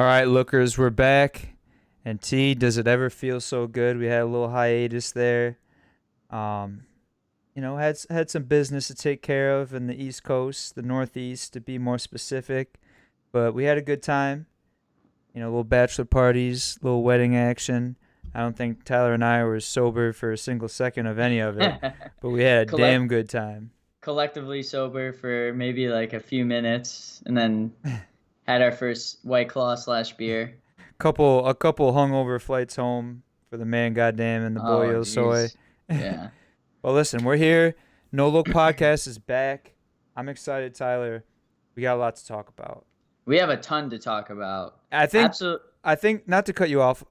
All right, lookers, we're back. And T, does it ever feel so good? We had a little hiatus there. Um, had some business to take care of in the East Coast, the Northeast to be more specific. But we had a good time. Little bachelor parties, little wedding action. I don't think Tyler and I were sober for a single second of any of it, but we had a Collect damn good time. collectively sober for maybe like a few minutes, and then had our first White Claw slash beer. A couple hungover flights home for the man, goddamn, and the boy Oh, Yo Soy. jeez. Yeah. Well, listen, we're here. No Look Podcast is back. I'm excited, Tyler. We got a lot to talk about. We have a ton to talk about. I think, Absolute. I think, not to cut you off,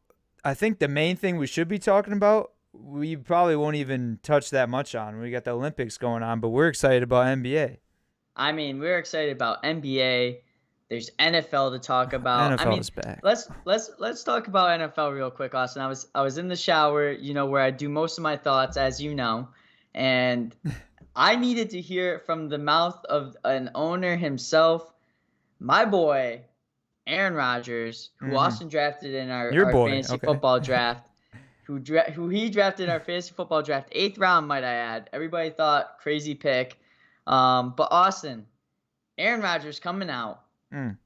I think the main thing we should be talking about, we probably won't even touch that much on. We got the Olympics going on, but we're excited about NBA. I mean, we're excited about NBA. There's NFL to talk about. I NFL mean, is back. let's talk about NFL real quick, Austin. I was in the shower, where I do most of my thoughts, as you know, and I needed to hear it from the mouth of an owner himself, my boy, Aaron Rodgers, who Mm-hmm. Austin drafted in our, Your our boy, fantasy okay. football draft, who he drafted in our fantasy football draft, eighth round, might I add. Everybody thought crazy pick. But Austin, Aaron Rodgers Mm.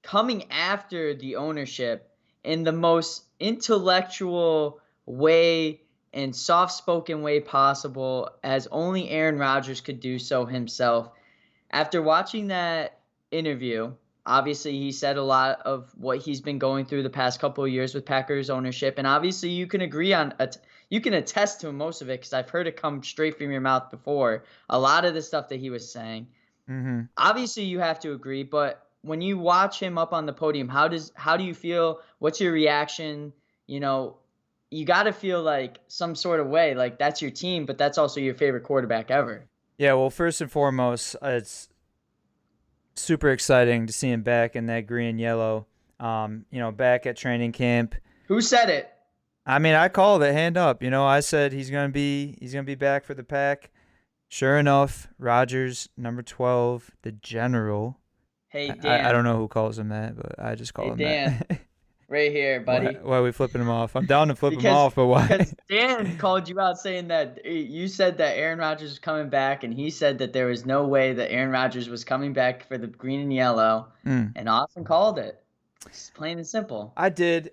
coming after the ownership in the most intellectual way and soft-spoken way possible, as only Aaron Rodgers could do so himself. After watching that interview, obviously he said a lot of what he's been going through the past couple of years with Packers ownership, and obviously you can agree on you can attest to most of it because I've heard it come straight from your mouth before. A lot of the stuff that he was saying. Mm-hmm. Obviously you have to agree, but when you watch him up on the podium, how do you feel? What's your reaction? You got to feel like some sort of way, like that's your team, but that's also your favorite quarterback ever. Yeah, well, first and foremost, it's super exciting to see him back in that green and yellow. Back at training camp. Who said it? I mean, I called it hand up. I said he's gonna be back for the pack. Sure enough, Rogers, number 12, the general. Hey I don't Dan. know who calls him that, but I just Hey call him Dan, that. right here, why, buddy. why are we flipping him off? I'm down to flip him Because off, but why? because Dan called you out saying that you said that Aaron Rodgers was coming back, and he said that there was no way that Aaron Rodgers was coming back for the green and yellow, Mm, and Austin called it. It's plain and simple. I did.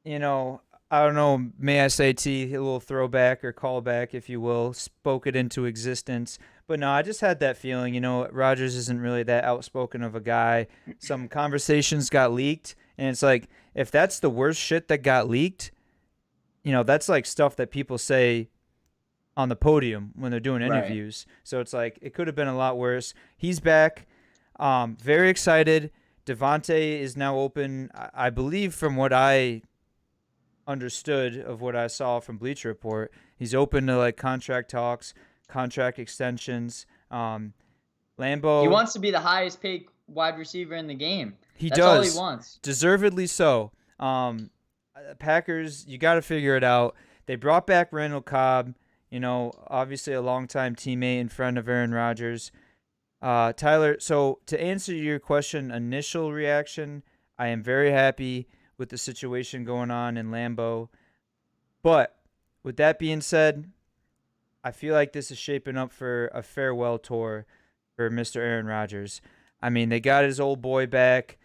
You know, I don't know. May I say, T, a little throwback or callback, if you will, spoke it into existence. But no, I just had that feeling. Rogers isn't really that outspoken of a guy. Some conversations got leaked, and it's like if that's the worst shit that got leaked, that's like stuff that people say on the podium when they're doing Right. interviews. So it's like it could have been a lot worse. He's back. Very excited. Devontae is now open. I believe from what I understood of what I saw from Bleacher Report, he's open to like contract talks, contract extensions. He Lambo, wants to be the highest paid wide receiver in the game. he That's all he does, wants. deservedly so. Packers, you got to figure it out. They brought back Randall Cobb, obviously a longtime teammate and friend of Aaron Rodgers. Tyler, so to answer your question, initial reaction, I am very happy with the situation going on in Lambeau. But with that being said, I feel like this is shaping up for a farewell tour for Mr. Aaron Rodgers. I mean, they got his old boy back.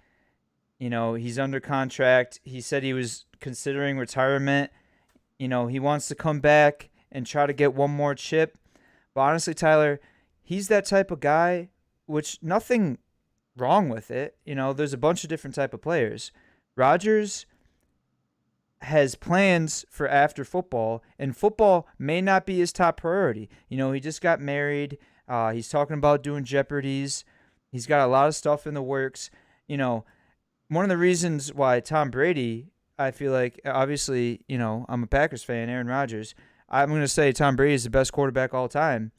He's under contract. He said he was considering retirement. He wants to come back and try to get one more chip. But honestly, Tyler, he's that type of guy, which nothing wrong with it. There's a bunch of different type of players. Rodgers has plans for after football, and football may not be his top priority. He just got married. He's talking about doing Jeopardies. He's got a lot of stuff in the works. One of the reasons why Tom Brady, I feel like, obviously, I'm a Packers fan, Aaron Rodgers. I'm going to say Tom Brady is the best quarterback all time.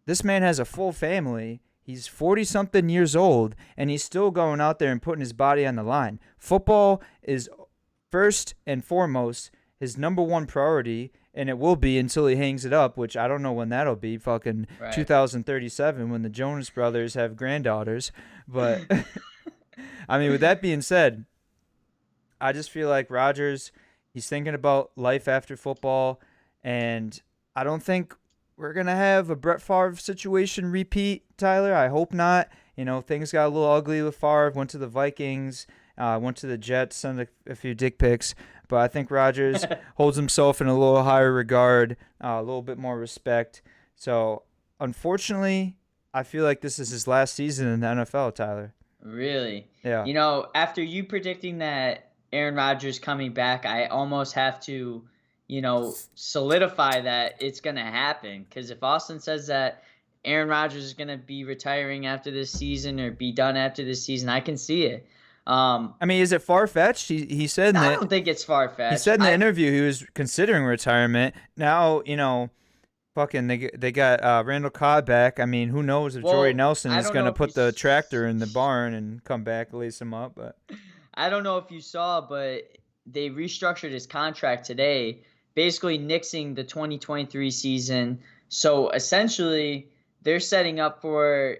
This man has a full family. He's 40-something years old, and he's still going out there and putting his body on the line. Football is first and foremost his number one priority, and it will be until he hangs it up, which I don't know when that'll be, fucking Right. 2037 when the Jonas Brothers have granddaughters. But, I mean, with that being said, I just feel like Rodgers, he's thinking about life after football, and I don't think we're gonna have a Brett Favre situation repeat, Tyler. I hope not. Things got a little ugly with Favre. Went to the Vikings, went to the Jets, sent a few dick pics. But I think Rodgers holds himself in a little higher regard, a little bit more respect. So, unfortunately, I feel like this is his last season in the NFL, Tyler. Really? Yeah. After you predicting that Aaron Rodgers coming back, I almost have to, solidify that it's going to happen. Because if Austin says that Aaron Rodgers is going to be retiring after this season or be done after this season, I can see it. I mean, is it far fetched? He said in I the don't think it's far he fetched. said in the interview he was considering retirement. Now, fucking they got Randall Cobb back. I mean, who knows if Jordy Well, Nelson I is don't know gonna if you put the tractor in the barn and come back, lace him up. But I don't know if you saw, but they restructured his contract today, basically nixing the 2023 season. So essentially, they're setting up for,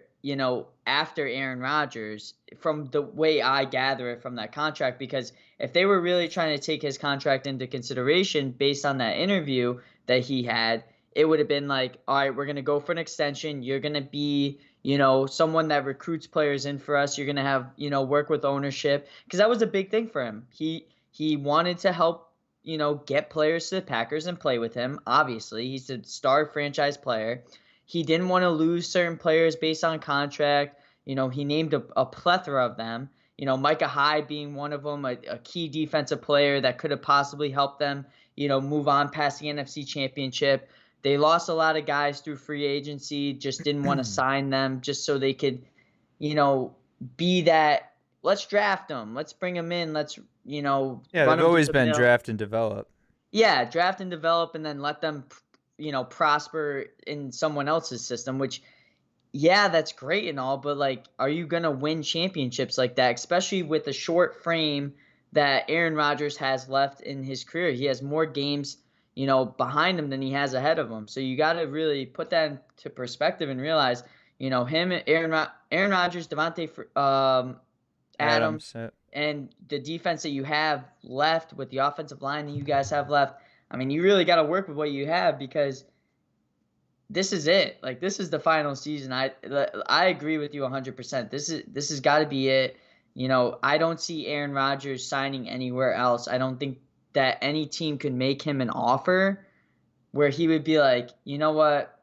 after Aaron Rodgers, from the way I gather it from that contract. Because if they were really trying to take his contract into consideration based on that interview that he had, it would have been like, all right, we're going to go for an extension. You're going to be someone that recruits players in for us. You're going to have, work with ownership, because that was a big thing for him. He wanted to help, get players to the Packers and play with him. Obviously, he's a star franchise player. He didn't want to lose certain players based on contract. He named a plethora of them. Micah Hyde being one of them, a key defensive player that could have possibly helped them, move on past the NFC Championship. They lost a lot of guys through free agency, just didn't want to sign them just so they could, be that, let's draft them, let's bring them in, let's, yeah, run they've them through always the been mill. draft and develop. Yeah, draft and develop and then let them, prosper in someone else's system, which, yeah, that's great and all, but like, are you going to win championships like that, especially with the short frame that Aaron Rodgers has left in his career? He has more games, behind him than he has ahead of him. So you got to really put that into perspective and realize, him, Aaron Rodgers, Adams, Adams. and the defense that you have left with the offensive line that you guys have left. I mean, you really got to work with what you have, because this is it. Like, this is the final season. I agree with you 100%. This has got to be it. I don't see Aaron Rodgers signing anywhere else. I don't think that any team could make him an offer where he would be like, you know what?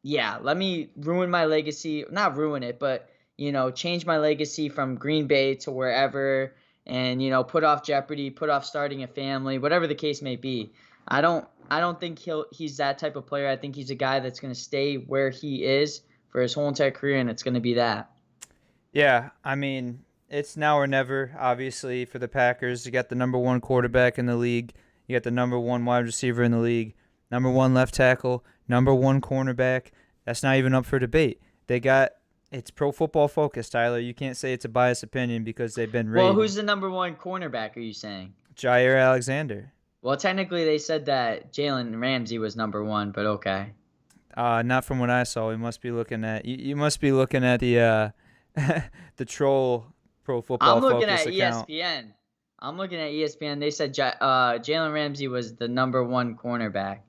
Yeah, let me ruin my legacy. Not ruin it, but change my legacy from Green Bay to wherever, and put off jeopardy, put off starting a family, whatever the case may be. I don't think he's that type of player. I think he's a guy that's going to stay where he is for his whole entire career, and it's going to be that. Yeah, I mean, it's now or never, obviously, for the Packers. You got the number one quarterback in the league. You got the number one wide receiver in the league, number one left tackle, number one cornerback. That's not even up for debate. It's Pro Football Focus, Tyler. You can't say it's a biased opinion because they've been Well, rated. who's the number one cornerback, are you saying? Jair Alexander. Well, technically they said that Jalen Ramsey was number one, but okay. Not from what I saw. We must be looking at you must be looking at the the troll Pro I'm Football looking Focus at account. ESPN. I'm looking at ESPN. They said Jalen Ramsey was the number one cornerback.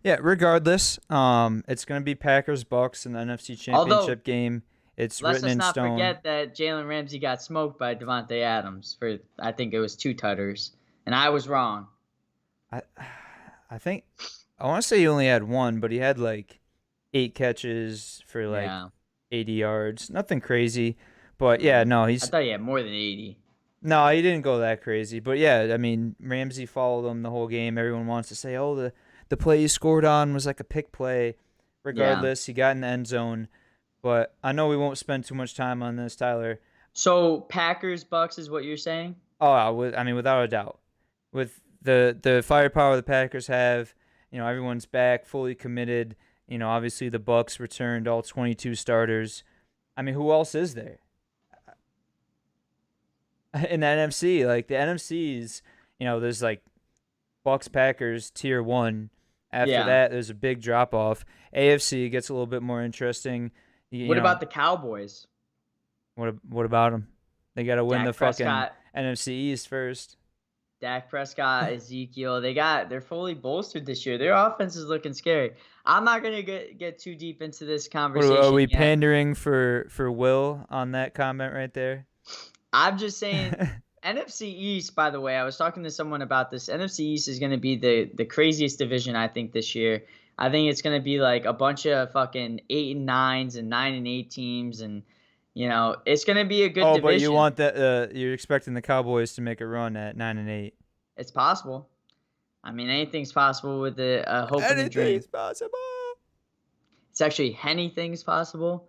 Yeah, regardless, it's gonna be Packers Bucks in the NFC Although, Championship game. It's let's written just in not stone. forget that Jalen Ramsey got smoked by Devontae Adams for, I think it was two tutters, and I was wrong. I I think I want to say he only had one, but he had like 8 catches for like Yeah. 80 yards. Nothing crazy, but yeah, Mm. no, I he's thought he had more than 80. no, he didn't go that crazy. But yeah, I mean, Ramsey followed him the whole game. Everyone wants to say, "Oh, the play he scored on was like a pick play." Yeah. Regardless, he got in the end zone. But I know we won't spend too much time on this, Tyler. So Packers Bucks is what you're saying? Oh, I mean, without a doubt, with the firepower the Packers have, everyone's back, fully committed. Obviously the Bucks returned all 22 starters. I mean, who else is there in the NFC? Like the NFC's, there's like Bucks Packers tier one. After Yeah. that, there's a big drop off. AFC gets a little bit more interesting. You What know, about the Cowboys? what about them? They got to win the Dak fucking Prescott. NFC East first. Dak Prescott, Ezekiel, they're fully bolstered this year. Their offense is looking scary. I'm not gonna get too deep into this What are conversation we yet. pandering for Will on that comment right there? I'm just saying NFC East, by the way, I was talking to someone about this. NFC East is gonna be the craziest division, I think, this year. I think it's gonna be like a bunch of fucking 8-9s and 9-8 teams, and it's gonna be a good Oh, but you division. want that? You're expecting the Cowboys to make a run at 9-8. It's possible. I mean, anything's possible with a hope and a dream. Anything's possible. It's actually anything's possible.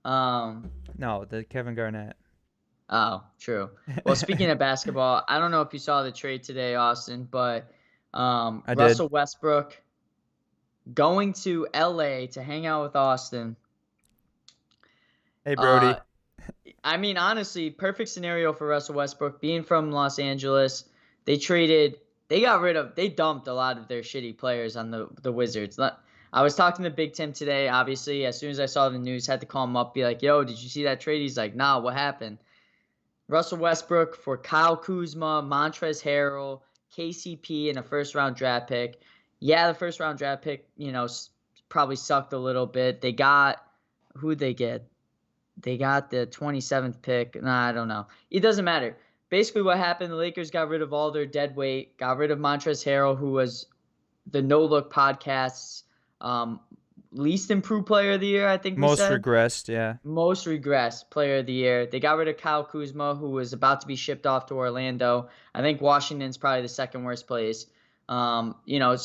Um, No, the Kevin Garnett. oh, true. Well, speaking of basketball, I don't know if you saw the trade today, Austin, but I did. Russell Westbrook going to LA to hang out with Austin. Hey, Uh, Brody. I mean, honestly, perfect scenario for Russell Westbrook being from Los Angeles. They traded, they dumped a lot of their shitty players on the Wizards. I was talking to Big Tim today. Obviously, as soon as I saw the news, had to call him up, be like, "Yo, did you see that trade?" He's like, "Nah, what happened?" Russell Westbrook for Kyle Kuzma, Montrezl Harrell, KCP, and a first round draft pick. Yeah, the first round draft pick, probably sucked a little bit. They got who'd they get? They got the 27th pick. Nah, I don't know. It doesn't matter. Basically, what happened, the Lakers got rid of all their dead weight, got rid of Montrezl Harrell, who was the No Look podcast's um, least improved player of the year, I think we Most said. regressed, yeah. Most regressed player of the year. They got rid of Kyle Kuzma, who was about to be shipped off to Orlando. I think Washington's probably the second worst place. So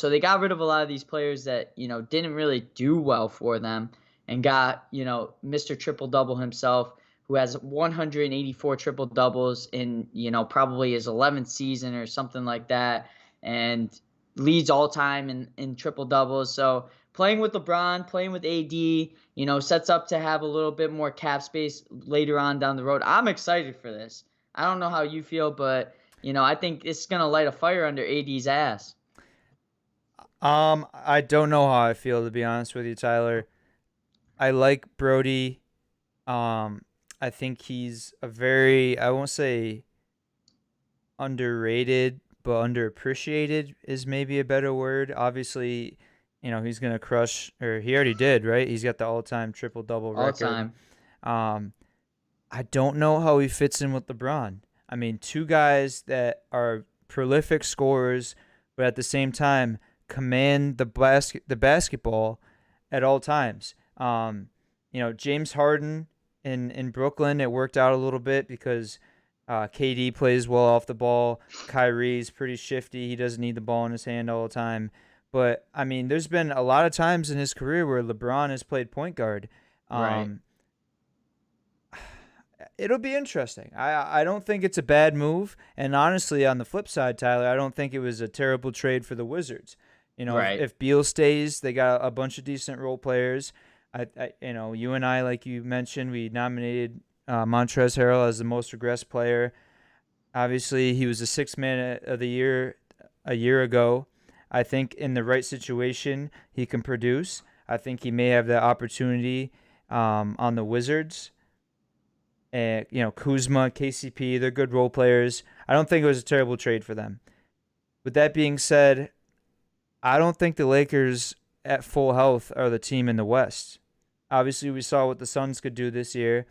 they got rid of a lot of these players that, didn't really do well for them and got, Mr. Triple Double himself, who has 184 triple doubles in, probably his 11th season or something like that, and leads all time in triple doubles. So playing with LeBron, playing with AD, sets up to have a little bit more cap space later on down the road. I'm excited for this. I don't know how you feel, but I think it's gonna light a fire under AD's ass. I don't know how I feel, to be honest with you, Tyler. I like Brody. Um, I think he's a very, I won't say underrated, but underappreciated is maybe a better word. Obviously, he's gonna crush, or he already did, right? He's got the all-time triple-double All record. time. Um, I don't know how he fits in with LeBron. I mean, two guys that are prolific scorers, but at the same time command the basketball at all times. James Harden in Brooklyn, it worked out a little bit because KD plays well off the ball. Kyrie's pretty shifty. He doesn't need the ball in his hand all the time. But I mean, there's been a lot of times in his career where LeBron has played point guard. Right. Um, it'll be interesting. I don't think it's a bad move, and honestly, on the flip side, Tyler, I don't think it was a terrible trade for the Wizards. If, Right. if Beal stays, they got a bunch of decent role players. You and I, like you mentioned, we nominated Montrezl Harrell as the most regressed player. Obviously, he was the sixth man of the year a year ago. I think in the right situation, he can produce. I think he may have the opportunity on the Wizards. And Kuzma, KCP, they're good role players. I don't think it was a terrible trade for them. With that being said, I don't think the Lakers at full health are the team in the West. Obviously, we saw what the Suns could do this year.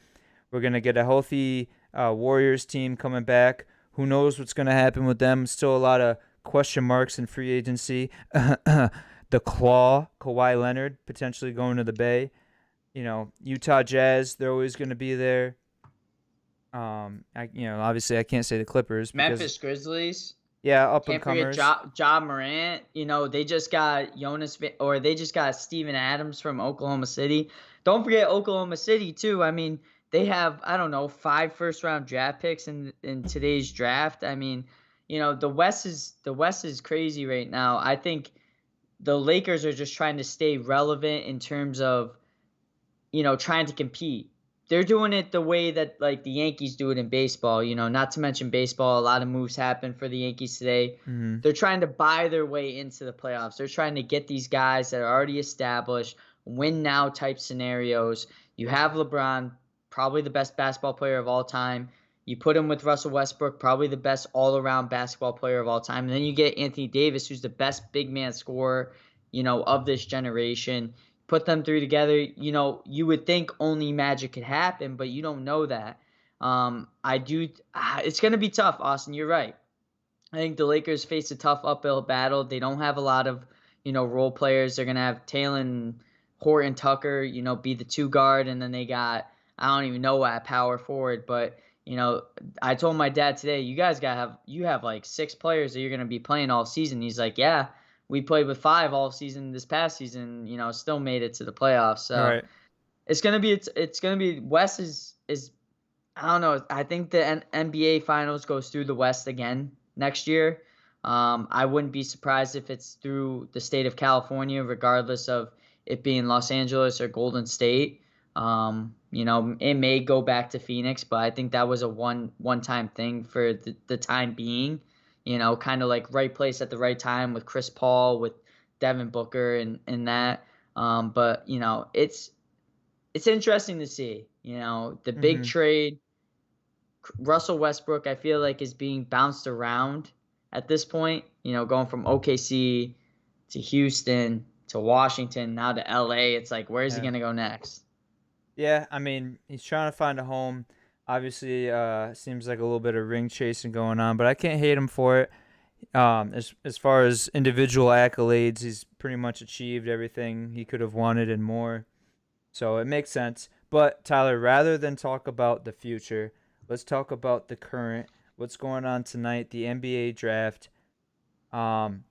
We're gonna get a healthy Warriors team coming back. Who knows what's gonna happen with them? Still a lot of question marks in free agency. The Claw, Kawhi Leonard, potentially going to the Bay. Utah Jazz, they're always going to be there. Obviously I can't say the Clippers because Memphis Grizzlies. yeah, up and Can't forget comers. Ja Morant. They just got they just got Steven Adams from Oklahoma City. Don't forget Oklahoma City too. I mean, they have, I don't know, 5 first round draft picks in today's draft. I mean, the West is crazy right now. I think the Lakers are just trying to stay relevant in terms of trying to compete. They're doing it the way that like the Yankees do it in baseball, not to mention baseball, a lot of moves happen for the Yankees today. Mm-hmm. They're trying to buy their way into the playoffs. They're trying to get these guys that are already established, win now type scenarios. You have LeBron, probably the best basketball player of all time. You put him with Russell Westbrook, probably the best all-around basketball player of all time. And then you get Anthony Davis, who's the best big man scorer, of this generation. Put them three together, you would think only magic could happen, but you don't know that. I do. It's going to be tough, Austin. You're right. I think the Lakers face a tough uphill battle. They don't have a lot of, role players. They're gonna have Talon Horton Tucker, be the two guard, and then they got I don't even know at power forward, but I told my dad today, you guys you have like 6 players that you're gonna be playing all season. He's like, yeah, we played with 5 all season this past season, still made it to the playoffs. So Right. it's gonna be West is I don't know. I think the NBA Finals goes through the West again next year. I wouldn't be surprised if it's through the state of California, regardless of it being Los Angeles or Golden State. It may go back to Phoenix, but I think that was a one time thing for the time being. Kind of like right place at the right time with Chris Paul, with Devin Booker, and that. But it's interesting to see. The big Mhm. trade. Russell Westbrook, I feel like, is being bounced around at this point. Going from OKC to Houston to Washington, now to LA. It's like, where is he Yeah. going to go next? Yeah, I mean, he's trying to find a home. Obviously, seems like a little bit of ring chasing going on, but I can't hate him for it. As far as individual accolades, he's pretty much achieved everything he could have wanted and more. So it makes sense. But Tyler, rather than talk about the future, let's talk about the current. What's going on tonight? The NBA draft. Um,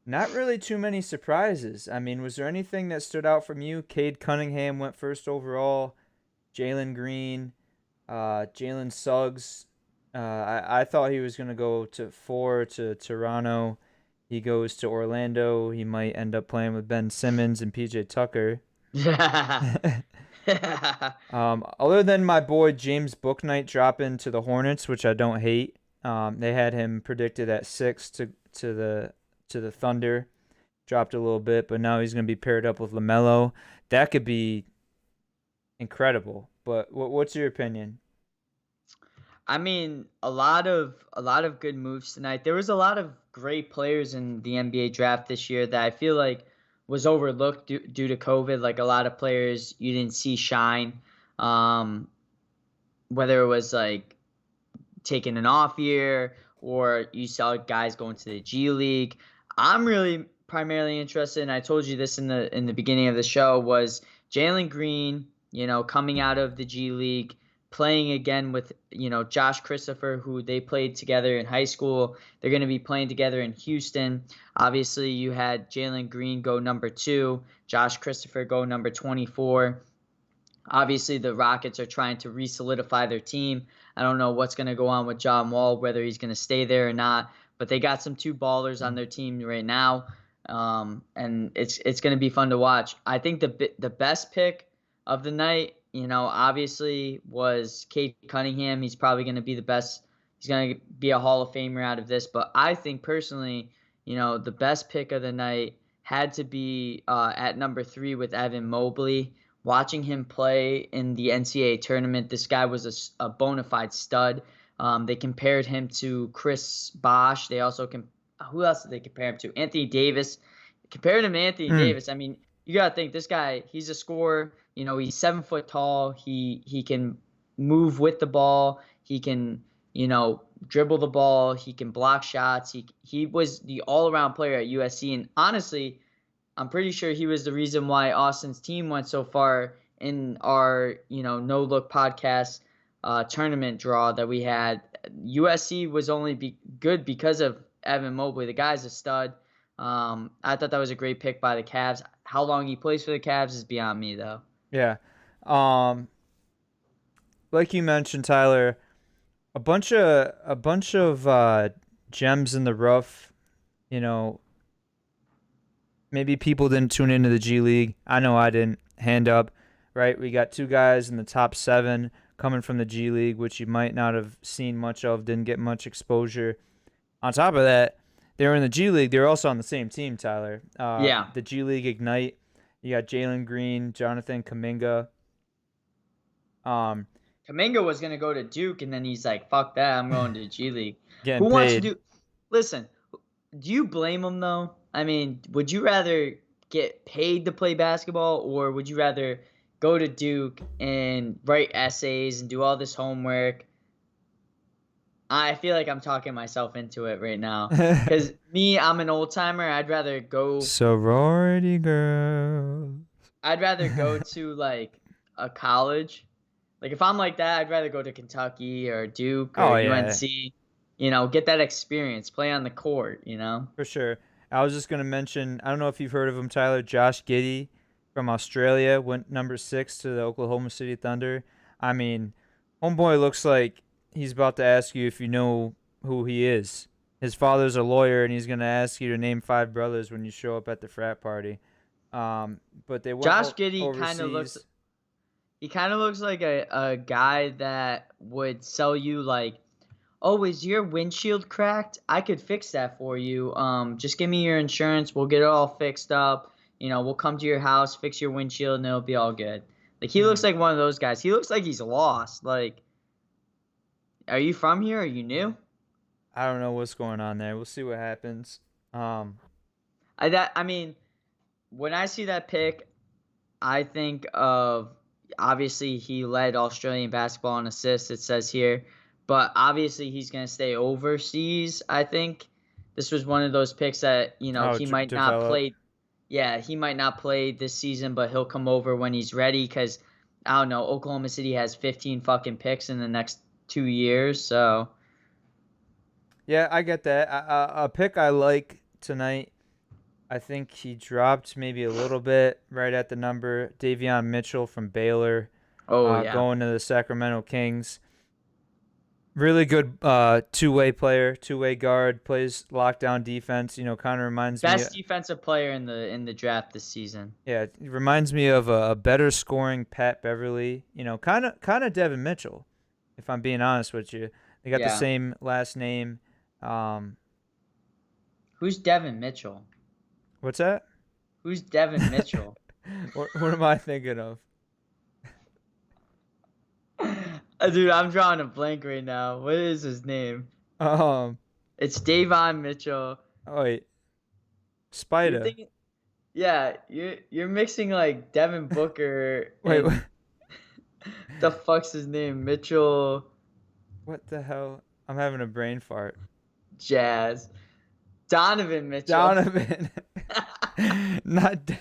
Not really too many surprises. I mean, was there anything that stood out from you? Cade Cunningham went first overall. Jalen Green, Jalen Suggs. I thought he was going to go to 4 to Toronto. He goes to Orlando. He might end up playing with Ben Simmons and PJ Tucker. Other than my boy James Booknight dropping to the Hornets, which I don't hate, they had him predicted at 6 to the Thunder. Dropped a little bit, but now he's going to be paired up with LaMelo. That could be incredible. But what's your opinion? I mean, a lot of good moves tonight. There was a lot of great players in the NBA draft this year that I feel like was overlooked due to COVID. Like a lot of players you didn't see shine. Um, whether it was like taking an off year or you saw guys going to the G League. I'm really primarily interested, and I told you this in the beginning of the show, was Jalen Green, coming out of the G League, playing again with, Josh Christopher, who they played together in high school. They're going to be playing together in Houston. Obviously, you had Jalen Green go number 2, Josh Christopher go number 24. Obviously, the Rockets are trying to re-solidify their team. I don't know what's going to go on with John Wall, whether he's going to stay there or not. But they got some 2 ballers on their team right now, and it's going to be fun to watch. I think the best pick of the night, obviously was Cade Cunningham. He's probably going to be the best. He's going to be a Hall of Famer out of this. But I think personally, the best pick of the night had to be at number 3 with Evan Mobley. Watching him play in the NCAA tournament, this guy was a bona fide stud. They compared him to Chris Bosh. They also who else did they compare him to? Anthony Davis. Compared him to Anthony Mm. Davis. I mean, you gotta think this guy. He's a scorer. He's 7 foot tall. He can move with the ball. He can dribble the ball. He can block shots. He was the all around player at USC. And honestly, I'm pretty sure he was the reason why Austin's team went so far in our, no look podcast tournament draw that we had. USC was only good because of Evan Mobley. The guy's a stud. I thought that was a great pick by the Cavs. How long he plays for the Cavs is beyond me, though. Yeah. Um, like you mentioned, Tyler, a bunch of gems in the rough. You know, maybe people didn't tune into the G League. I know I didn't. Hand up, right? We got 2 guys in the top 7 coming from the G League, which you might not have seen much of, didn't get much exposure. On top of that, they were in the G League. They were also on the same team, Tyler. Yeah. The G League Ignite. You got Jalen Green, Jonathan Kaminga. Um, Kaminga was gonna go to Duke, and then he's like, "Fuck that, I'm going to G League." Getting Who wants to paid. do? Listen, do you blame him though? I mean, would you rather get paid to play basketball, or would you rather go to Duke and write essays and do all this homework? I feel like I'm talking myself into it right now. Cause me, I'm an old timer. Sorority girl. I'd rather go to like a college. Like if I'm like that, I'd rather go to Kentucky or Duke or Oh yeah, UNC. Get that experience, play on the court. for sure. I was just gonna mention. I don't know if you've heard of him, Tyler. Josh Giddey from Australia went number 6 to the Oklahoma City Thunder. I mean, homeboy looks like he's about to ask you if you know who he is. His father's a lawyer, and he's gonna ask you to name 5 brothers when you show up at the frat party. But they went Josh Giddey overseas. kind of looks like a guy that would sell you like, "Oh, is your windshield cracked? I could fix that for you. Just give me your insurance. We'll get it all fixed up. We'll come to your house, fix your windshield, and it'll be all good." Like he looks Hmm. like one of those guys. He looks like he's lost. Like, are you from here? Are you new? I don't know what's going on there. We'll see what happens. Um, I mean, when I see that pick, I think of obviously he led Australian basketball in assists, it says here, but obviously he's going to stay overseas. I think this was one of those picks that, he might not develop. play. Yeah, he might not play this season, but he'll come over when he's ready because I don't know. Oklahoma City has 15 fucking picks in the next 2 years. So, Yeah, I get that. A pick I like tonight. I think he dropped maybe a little bit right at the number. Davion Mitchell from Baylor, oh, yeah. going to the Sacramento Kings. Really good two-way player, two-way guard, plays lockdown defense. Kind of reminds me. Best defensive player in the draft this season. Yeah, it reminds me of a better scoring Pat Beverly. Kind of Devin Mitchell, if I'm being honest with you. They got the Yeah. same last name. Um, Who's Devin Mitchell? what's that? Who's Devin Mitchell? What am I thinking of? Dude, I'm drawing a blank right now. What is his name? Um, It's Davon Mitchell. oh wait, You're Spida. thinking, yeah, you're mixing like Devin Booker Wait, and the fuck's his name? Mitchell what the hell? I'm having a brain fart. Jazz. Donovan Mitchell. Donovan. Not.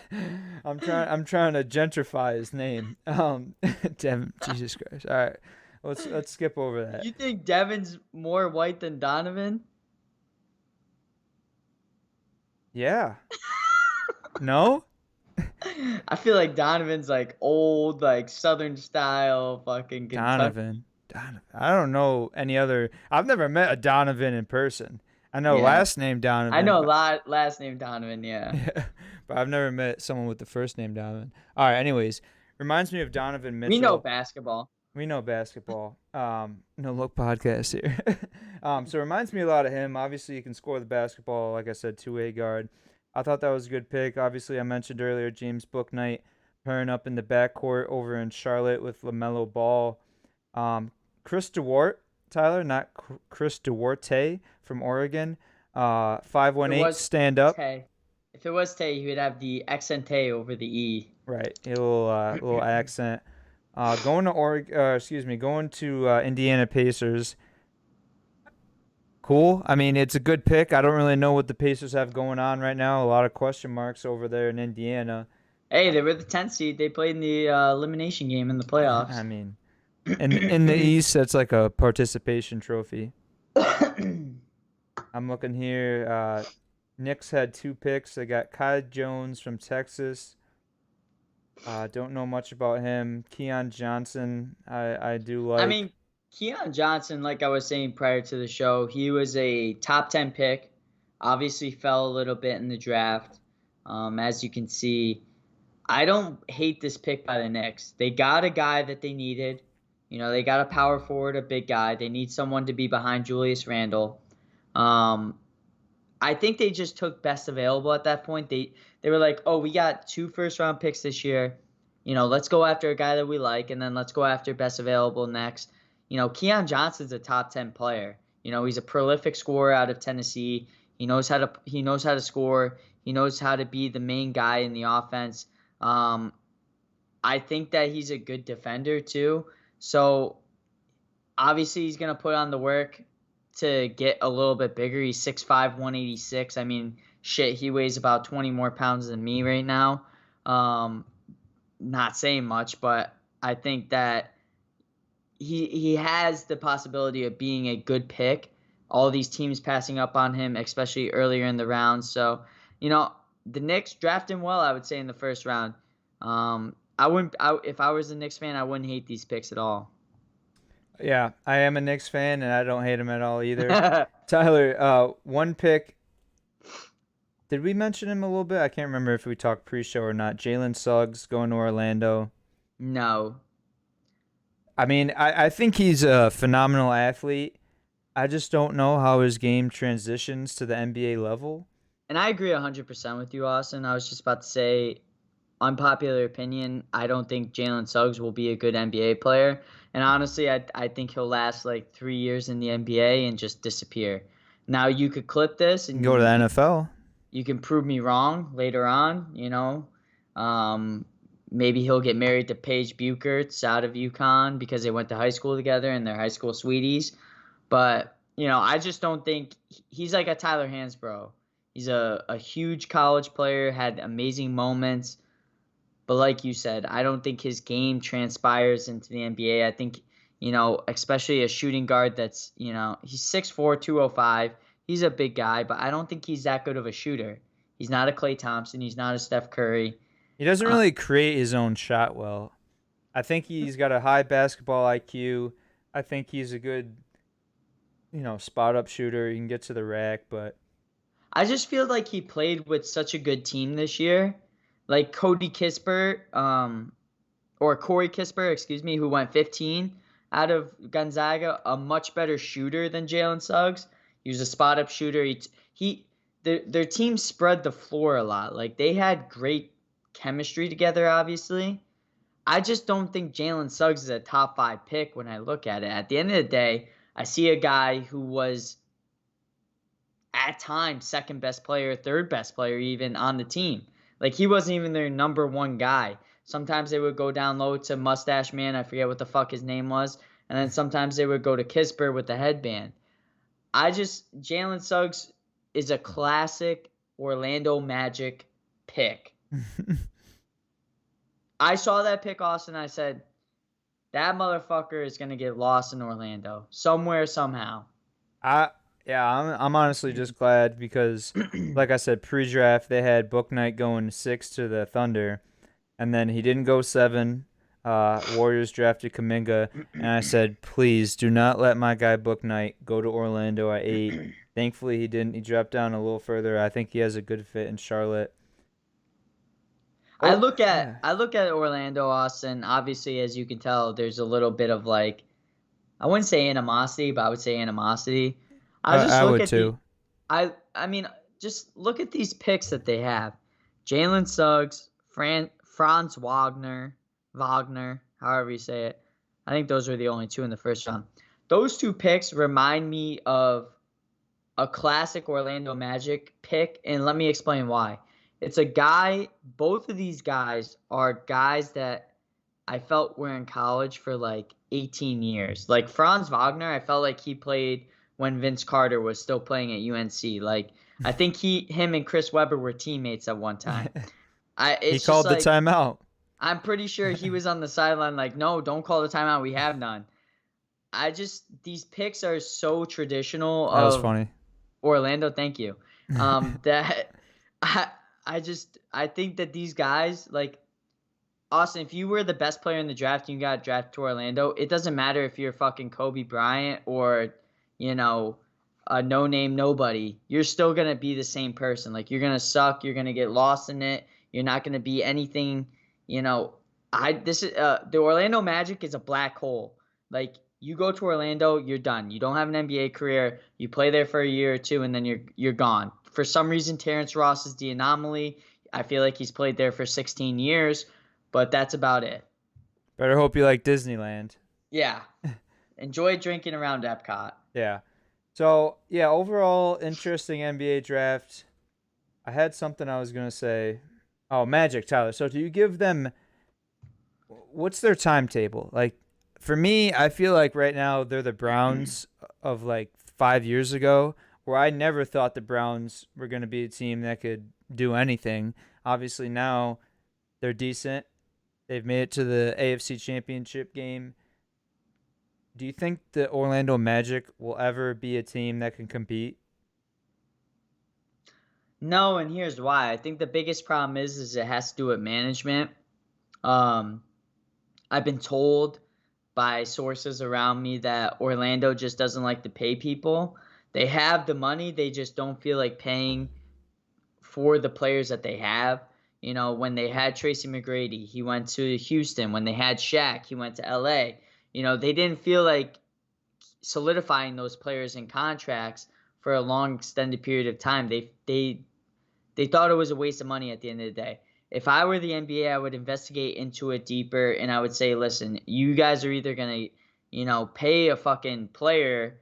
I'm trying to gentrify his name. Devin. Jesus Christ. All right. Let's skip over that. You think Devin's more white than Donovan? Yeah. No. I feel like Donovan's like old, like Southern style, fucking Kentucky. Donovan. I don't know any other. I've never met a Donovan in person. I know Yeah, last name I Donovan, know a but lot. Last name Donovan. Yeah. yeah, but I've never met someone with the first name Donovan. All right. Anyways, reminds me of Donovan We know Mitchell. basketball. We know basketball. No look podcast here. So it reminds me a lot of him. Obviously, he can score the basketball. Like I said, two-way guard. I thought that was a good pick. Obviously, I mentioned earlier James Booknight pairing up in the backcourt over in Charlotte with LaMelo Ball. Chris DeWart, Tyler, not Chris Duarte from Oregon. If it 518 was stand up. Tay, if it was Tay, he would have the accent Tay over the E. Right, a little accent. Going to going to Indiana Pacers. Cool. I mean, it's a good pick. I don't really know what the Pacers have going on right now. A lot of question marks over there in Indiana. Hey, they were the 10th seed. They played in the elimination game in the I playoffs. mean, in the East, that's like a participation trophy. I'm looking here. Knicks had 2 picks. They got Kai Jones from Texas. Don't know much about him. Keon Johnson, I do I like. mean, Keon Johnson, like I was saying prior to the show, he was a top 10 pick. Obviously, fell a little bit in the draft. As you can see, I don't hate this pick by the Knicks. They got a guy that they needed. They got a power forward, a big guy. They need someone to be behind Julius Randle. Um, I think they just took best available at that point. They were like, oh, we got 2 first round picks this year. let's go after a guy that we like, and then let's go after best available next. Keon Johnson's a top 10 player. He's a prolific scorer out of Tennessee. He knows how to score. He knows how to be the main guy in the offense. Um, I think that he's a good defender too. So obviously he's gonna put on the work to get a little bit bigger. He's 6'5", 186. I mean, shit, he weighs about 20 more pounds than me right now. Um, Not saying much, but I think that he has the possibility of being a good pick. All these teams passing up on him, especially earlier in the round. So, the Knicks draft him well, I would say, in the first round. I wouldn't. If I was a Knicks fan, I wouldn't hate these picks at all. Yeah, I am a Knicks fan, and I don't hate him at all either. Tyler, one pick. Did we mention him a little bit? I can't remember if we talked pre-show or not. Jalen Suggs going to Orlando. No. I mean, I think he's a phenomenal athlete. I just don't know how his game transitions to the NBA level. And I agree 100% with you, Austin. I was just about to say, unpopular opinion, I don't think Jalen Suggs will be a good NBA player. And honestly, I think he'll last like 3 years in the NBA and just disappear. Now, you could clip this and Go to the NFL. you can prove me wrong later on, Um, Maybe he'll get married to Paige Buchertz out of UConn because they went to high school together and they're high school sweeties. But, I just don't think he's like a Tyler Hansbrough. He's a huge college player, had amazing moments. But like you said, I don't think his game transpires into the NBA. I think, especially a shooting guard he's 6'4", 205. He's a big guy, but I don't think he's that good of a shooter. He's not a Klay Thompson. He's not a Steph Curry. He doesn't Uh, really create his own shot well. I think he's got a high basketball IQ. I think he's a good, spot up shooter. He can get to the rack, but I just feel like he played with such a good team this year. Like Cody Kispert, or Corey Kispert, excuse me, who went 15 out of Gonzaga, a much better shooter than Jalen Suggs. He was a spot up shooter. Their team spread the floor a lot. Like they had great chemistry together, obviously. I just don't think Jalen Suggs is a top 5 pick when I look at it. At the end of the day, I see a guy who was at times second best player, third best player even on the team. Like he wasn't even their number one guy. Sometimes they would go down low to Mustache Man, I forget what the fuck his name was, and then sometimes they would go to Kisper with the headband. Jalen Suggs is a classic Orlando Magic pick. I saw that pick, Austin. I said, that motherfucker is gonna get lost in Orlando somewhere, somehow. I yeah, I'm honestly just glad because, like I said, pre-draft they had Book Knight going 6 to the Thunder, and then he didn't go 7. Warriors drafted Kaminga, and I said, please do not let my guy Book Knight go to Orlando at 8. Thankfully, he didn't. He dropped down a little further. I think he has a good fit in Charlotte. I Oh, look at yeah. I look at Orlando, Austin. Obviously, as you can tell, there's a little bit of like, I wouldn't say animosity, but I would say animosity. I just I look would at the too. I mean, just look at these picks that they have. Jalen Suggs, Franz Wagner, however you say it. I think those were the only two in the first round. Those two picks remind me of a classic Orlando Magic pick, and let me explain why. It's a guy, both of these guys are guys that I felt were in college for like 18 years. Like Franz Wagner, I felt like he played when Vince Carter was still playing at UNC. Like I think him and Chris Webber were teammates at one time. He It's just called the like timeout. I'm pretty sure he was on the sideline like, no, don't call the timeout. We have none. These picks are so traditional That was of funny. Orlando, thank you. That I I think that these guys like Austin, if you were the best player in the draft and you got drafted to Orlando, it doesn't matter if you're fucking Kobe Bryant or, you know, a no-name nobody. You're still going to be the same person. Like, you're going to suck. You're going to get lost in it. You're not going to be anything, you know. The Orlando Magic is a black hole. Like, you go to Orlando, you're done. You don't have an NBA career. You play there for a year or two, and then you're gone. For some reason, Terrence Ross is the anomaly. I feel like he's played there for 16 years. but that's about it. Better hope you like Disneyland. Yeah. Enjoy drinking around Epcot. Yeah. So yeah, overall interesting NBA draft. I had something I was gonna say. Oh, Magic, Tyler. So do you give them? What's their timetable? Like, for me, I feel like right now they're the Browns of like 5 years ago, where I never thought the Browns were gonna be a team that could do anything. Obviously now they're decent. They've made it to the AFC Championship game. Do you think the Orlando Magic will ever be a team that can compete? No, and here's why. I think the biggest problem is it has to do with management. Um, I've been told by sources around me that Orlando just doesn't like to pay people. They have the money, they just don't feel like paying for the players that they have. You know, when they had Tracy McGrady, he went to Houston. When they had Shaq, he went to LA. You know, they didn't feel like solidifying those players in contracts for a long extended period of time. They thought it was a waste of money at the end of the day. If I were the NBA, I would investigate into it deeper and I would say, listen, you guys are either going to, pay a fucking player.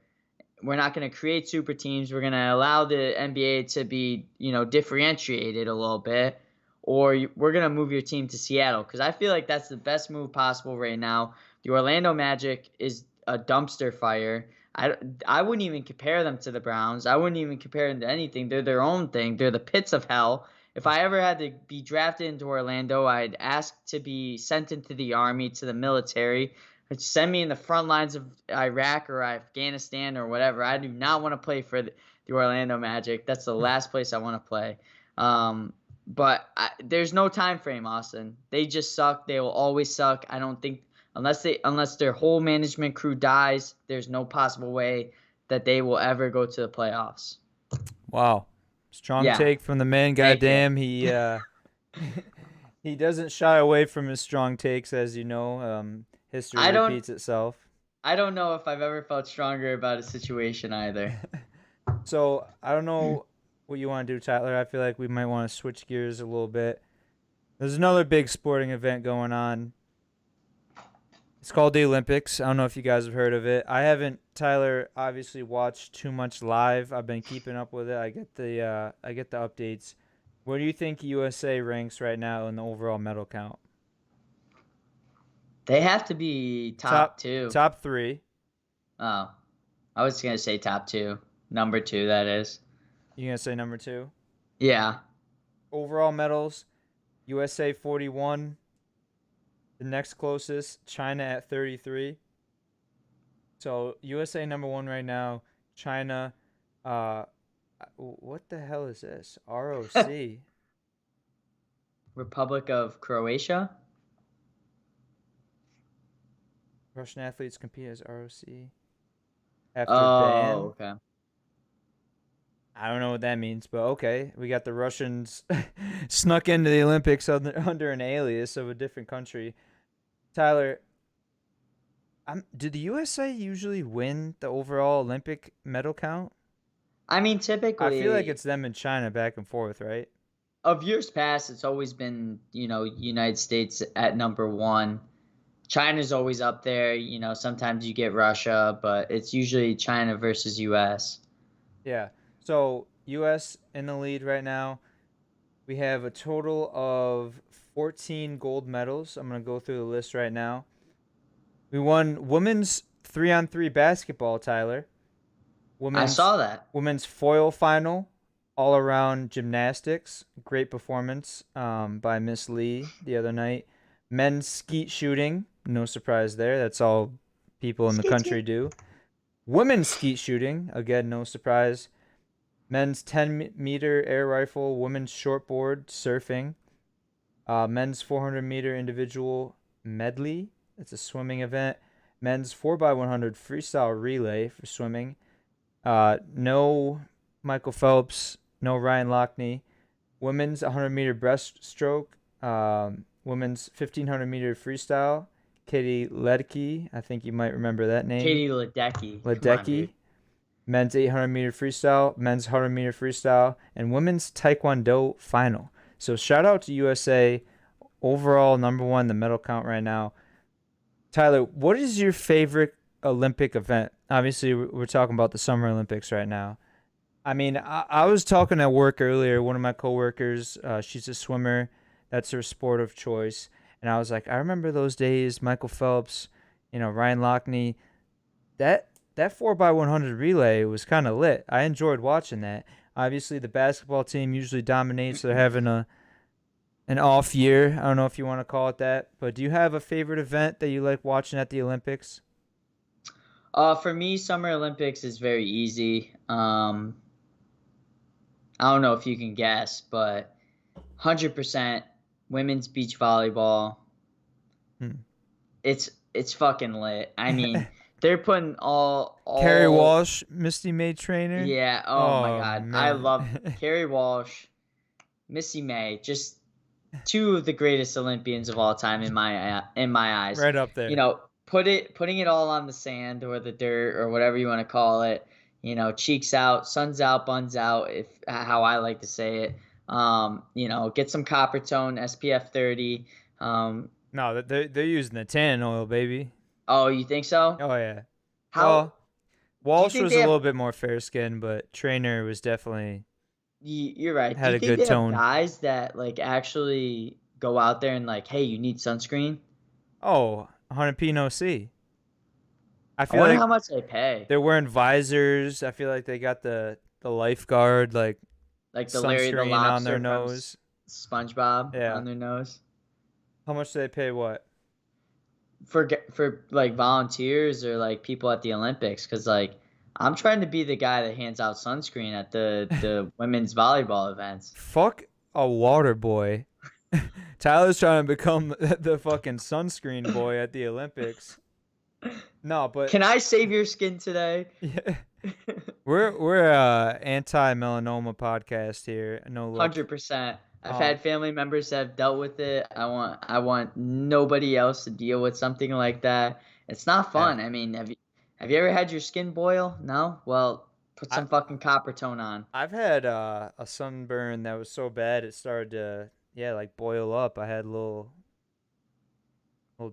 We're not going to create super teams. We're going to allow the NBA to be, differentiated a little bit, or we're going to move your team to Seattle because I feel like that's the best move possible right now. The Orlando Magic is a dumpster fire. I wouldn't even compare them to the Browns. I wouldn't even compare them to anything. They're their own thing. They're the pits of hell. If I ever had to be drafted into Orlando, I'd ask to be sent into the army, to the military. Send me in the front lines of Iraq or Afghanistan or whatever. I do not want to play for the Orlando Magic. That's the last place I want to play. There's no time frame, Austin. They just suck. They will always suck. I don't think unless their whole management crew dies, there's no possible way that they will ever go to the playoffs. Wow, strong Yeah, take from the man. thank you. Goddamn, he he doesn't shy away from his strong takes, as you know. History I don't repeats itself. I don't know if I've ever felt stronger about a situation either. So I don't know what you want to do, Tyler. I feel like we might want to switch gears a little bit. There's another big sporting event going on. It's called the Olympics. I don't know if you guys have heard of it. I haven't, Tyler, obviously watched too much live. I've been keeping up with it. I get the updates. Where do you think USA ranks right now in the overall medal count? They have to be top Top two. top 3. Oh, I was gonna say top two, number two. That is. You going to say number 2? Yeah, Overall medals, USA 41. The next closest, China at 33. So USA number 1 right now. China, uh, what the hell is this? ROC. Republic of Croatia. Russian athletes compete as ROC after ban. Oh, okay. I don't know what that means, but okay. We got the Russians snuck into the Olympics under an alias of a different country. Tyler, do the USA usually win the overall Olympic medal count? I mean, I feel like typically, it's them and China back and forth, right? of years past, it's always been, United States at number one. China's always up there. Sometimes you get Russia, but it's usually China versus US. Yeah. So U.S. in the lead right now. We have a total of 14 gold medals. I'm gonna go through the list right now. We won women's 3-on-3 basketball, Tyler. I Women's saw that. women's foil final, all around gymnastics. Great performance by Miss Lee the other night. Men's skeet shooting, no surprise there. That's all people in the Skate, country skate. do. Women's skeet shooting, again, no surprise. Men's 10-meter air rifle, women's shortboard, surfing. Men's 400-meter individual medley. It's a swimming event. Men's 4x100 freestyle relay for swimming. No Michael Phelps, no Ryan Lochte. Women's 100-meter breaststroke. Women's 1500-meter freestyle. Katie Ledecky. I think you might remember that name. Katie Ledecky. Come on, Ledecky. dude. Men's 800-meter freestyle, men's 100-meter freestyle, and women's taekwondo final. So shout out to USA overall number one in the medal count right now. Tyler, what is your favorite Olympic event? Obviously, we're talking about the Summer Olympics right now. I mean, I was talking at work earlier. One of my coworkers, she's a swimmer. That's her sport of choice. And I was like, I remember those days, Michael Phelps, Ryan Lochte. That 4x100 relay was kind of lit. I enjoyed watching that. Obviously, the basketball team usually dominates. They're having an off year. I don't know if you want to call it that, but do you have a favorite event that you like watching at the Olympics? For me, Summer Olympics is very easy. I don't know if you can guess, but 100% women's beach volleyball. Hmm. It's fucking lit. I mean, they're putting Carrie all Walsh, Misty May trainer. yeah, oh my Oh God. I man. love Carrie Walsh, Missy May, just two of the greatest Olympians of all time in my eyes. Right up You there. know, putting it all on the sand or the dirt or whatever you want to call it. Cheeks out, suns out, buns out, if how I like to say it. Get some copper tone, SPF 30. No, they're using the tan oil, baby. Oh, you think so? Oh yeah. How Well, do you Walsh think was they a have? little bit more fair skinned, but Trainer was definitely You're right. Do had you a think good they have tone. guys that like actually go out there and like, hey, you need sunscreen? Oh, 100 P no C. I I feel wonder like how much they pay. they're wearing visors. I feel like they got the lifeguard like Like the Larry the sunscreen on their Lobster from nose. SpongeBob Yeah. on their nose. How much do they pay what? For like volunteers or like people at the Olympics, because like I'm trying to be the guy that hands out sunscreen at the women's volleyball events. Fuck a water boy. Tyler's trying to become the fucking sunscreen boy at the Olympics. No, but Can I save your skin today? yeah, we're a anti melanoma podcast here. No look. 100%. I've Um, had family members that have dealt with it. I want nobody else to deal with something like that. It's not yeah. fun. I mean, have you ever had your skin boil? No? Well, put I some fucking copper tone on. I've had a sunburn that was so bad it started to like boil up. I had little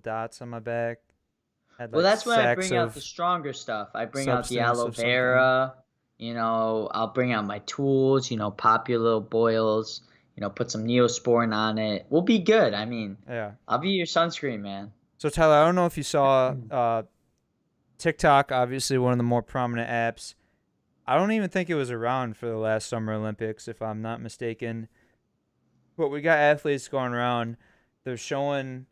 dots on my back. Had Well, like that's when I sacks bring out the of stronger stuff. I bring out the substance aloe of something. vera, I'll bring out my tools, pop your little boils, put some Neosporin on it. We'll be good. I mean, Yeah. I'll be your sunscreen, man. So Tyler, I don't know if you saw TikTok, obviously one of the more prominent apps. I don't even think it was around for the last Summer Olympics, if I'm not mistaken. But we got athletes going around. They're showing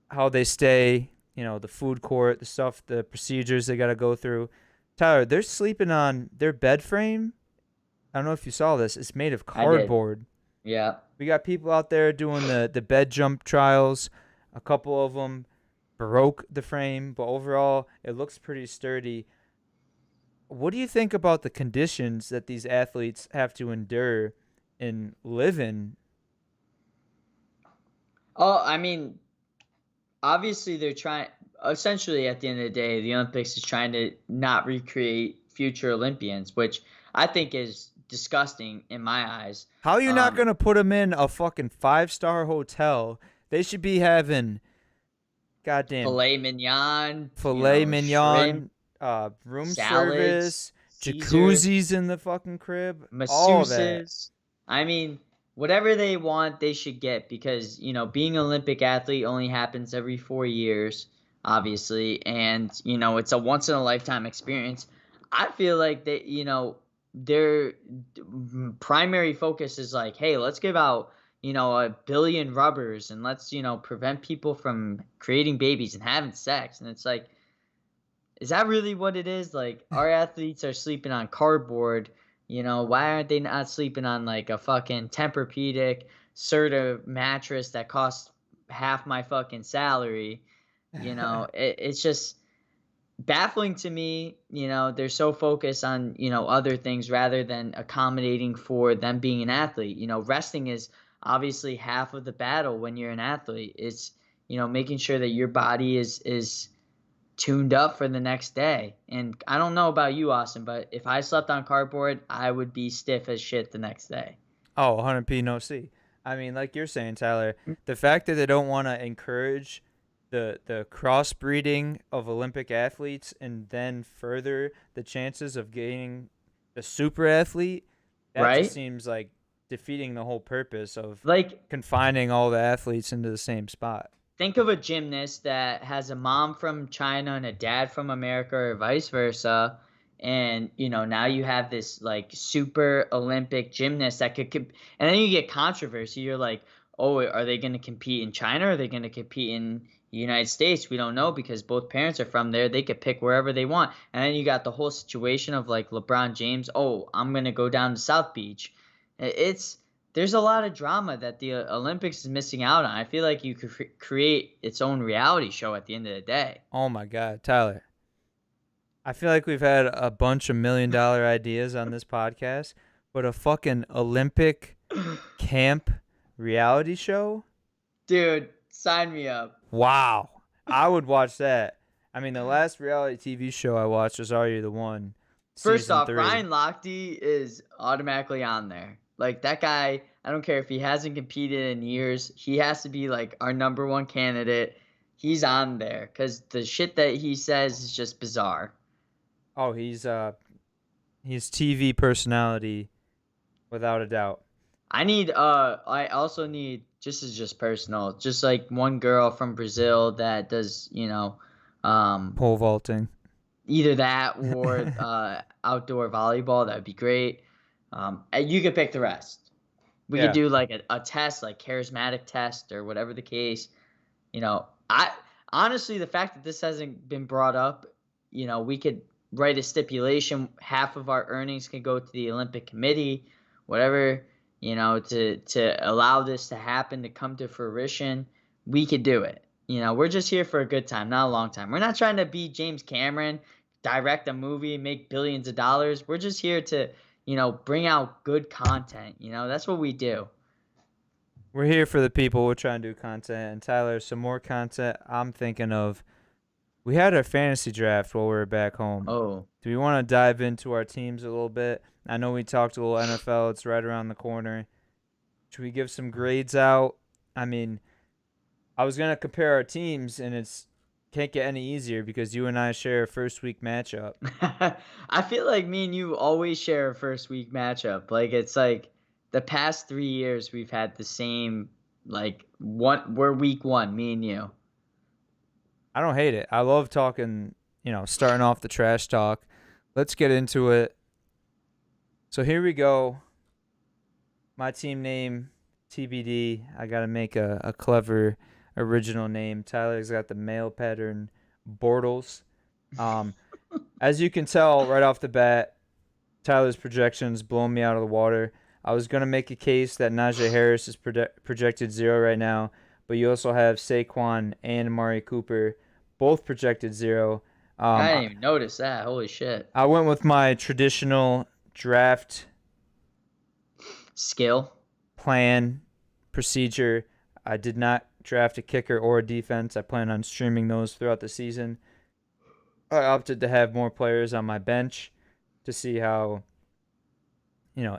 how they stay, the food court, the stuff, the procedures they got to go through. Tyler, they're sleeping on their bed frame. I don't know if you saw this. It's made of I did. cardboard. Yeah. We got people out there doing the bed jump trials. A couple of them broke the frame, but overall, it looks pretty sturdy. What do you think about the conditions that these athletes have to endure and live in? Oh, I mean, obviously they're trying essentially at the end of the day, the Olympics is trying to not recreate future Olympians, which I think is disgusting in my eyes. How are you not Um, gonna put them in a fucking 5-star hotel? They should be having goddamn Filet mignon, filet shrimp, mignon, room salads, service, Caesar, jacuzzis in the fucking crib, all that. masseuses. I mean, whatever they want, they should get because, being an Olympic athlete only happens every 4 years, obviously. And, it's a once in a lifetime experience. I feel like their primary focus is like, hey, let's give out, 1 billion rubbers and let's, prevent people from creating babies and having sex. And it's like, is that really what it is? Like, our athletes are sleeping on cardboard. Why aren't they not sleeping on like a fucking Tempur-Pedic Serta mattress that costs half my fucking salary? It's just baffling to me. They're so focused on, other things rather than accommodating for them being an athlete. Resting is obviously half of the battle when you're an athlete. It's, making sure that your body is tuned up for the next day. And I don't know about you, Austin, but if I slept on cardboard, I would be stiff as shit the next day. Oh, 100 P no C. I mean, like you're saying, Tyler, the fact that they don't want to encourage the crossbreeding of Olympic athletes and then further the chances of gaining the super athlete, that just right? seems like defeating the whole purpose of Like, confining all the athletes into the same spot. think of a gymnast that has a mom from China and a dad from America or vice versa. And, now you have this like super Olympic gymnast that and then you get controversy. You're like, oh, are they going to compete in China? Or are they going to compete in the United States? We don't know because both parents are from there. They could pick wherever they want. And then you got the whole situation of like LeBron James. Oh, I'm going to go down to South Beach. It's there's a lot of drama that the Olympics is missing out on. I feel like you could create its own reality show at the end of the day. Oh my God, Tyler. I feel like we've had a bunch of $1 million ideas on this podcast, but a fucking Olympic camp reality show? Dude, sign me up. Wow. I would watch that. I mean, the last reality TV show I watched was Are You the One? First Season off, 3. Ryan Lochte is automatically on there. Like that guy, I don't care if he hasn't competed in years. He has to be like our number one candidate. He's on there because the shit that he says is just bizarre. Oh, he's TV personality without a doubt. I also need, just personal, just like one girl from Brazil that does, Pole vaulting. either that or outdoor volleyball. That would be great. And you could pick the rest. We could Yeah. do like a test, like charismatic test or whatever the case. I honestly, the fact that this hasn't been brought up, we could write a stipulation. Half of our earnings could go to the Olympic Committee, whatever, to allow this to happen, to come to fruition. We could do it. We're just here for a good time, not a long time. We're not trying to be James Cameron, direct a movie, make billions of dollars. We're just here to, bring out good content. That's what we do. We're here for the people. We're trying to do content. And Tyler, some more content I'm thinking of. We had our fantasy draft while we were back home. Oh, Do we want to dive into our teams a little bit? I know we talked a little NFL. It's right around the corner. Should we give some grades out? I mean, I was gonna compare our teams, and it's can't get any easier because you and I share a first week matchup. I feel like me and you always share a first week matchup. Like it's like the past 3 years we've had the same, like we're week one, me and you. I don't hate it. I love talking. Starting off the trash talk. Let's get into it. So here we go. My team name TBD. I gotta make a clever original name. Tyler's got the male pattern Bortles. Um, as you can tell right off the bat, Tyler's projections blown me out of the water. I was gonna make a case that Najee Harris is projected 0 right now, but you also have Saquon and Amari Cooper, both projected 0. I Um, didn't I, even notice that. Holy shit. I went with my traditional draft Skill. plan procedure. I did not draft a kicker or a defense. I plan on streaming those throughout the season. I opted to have more players on my bench to see how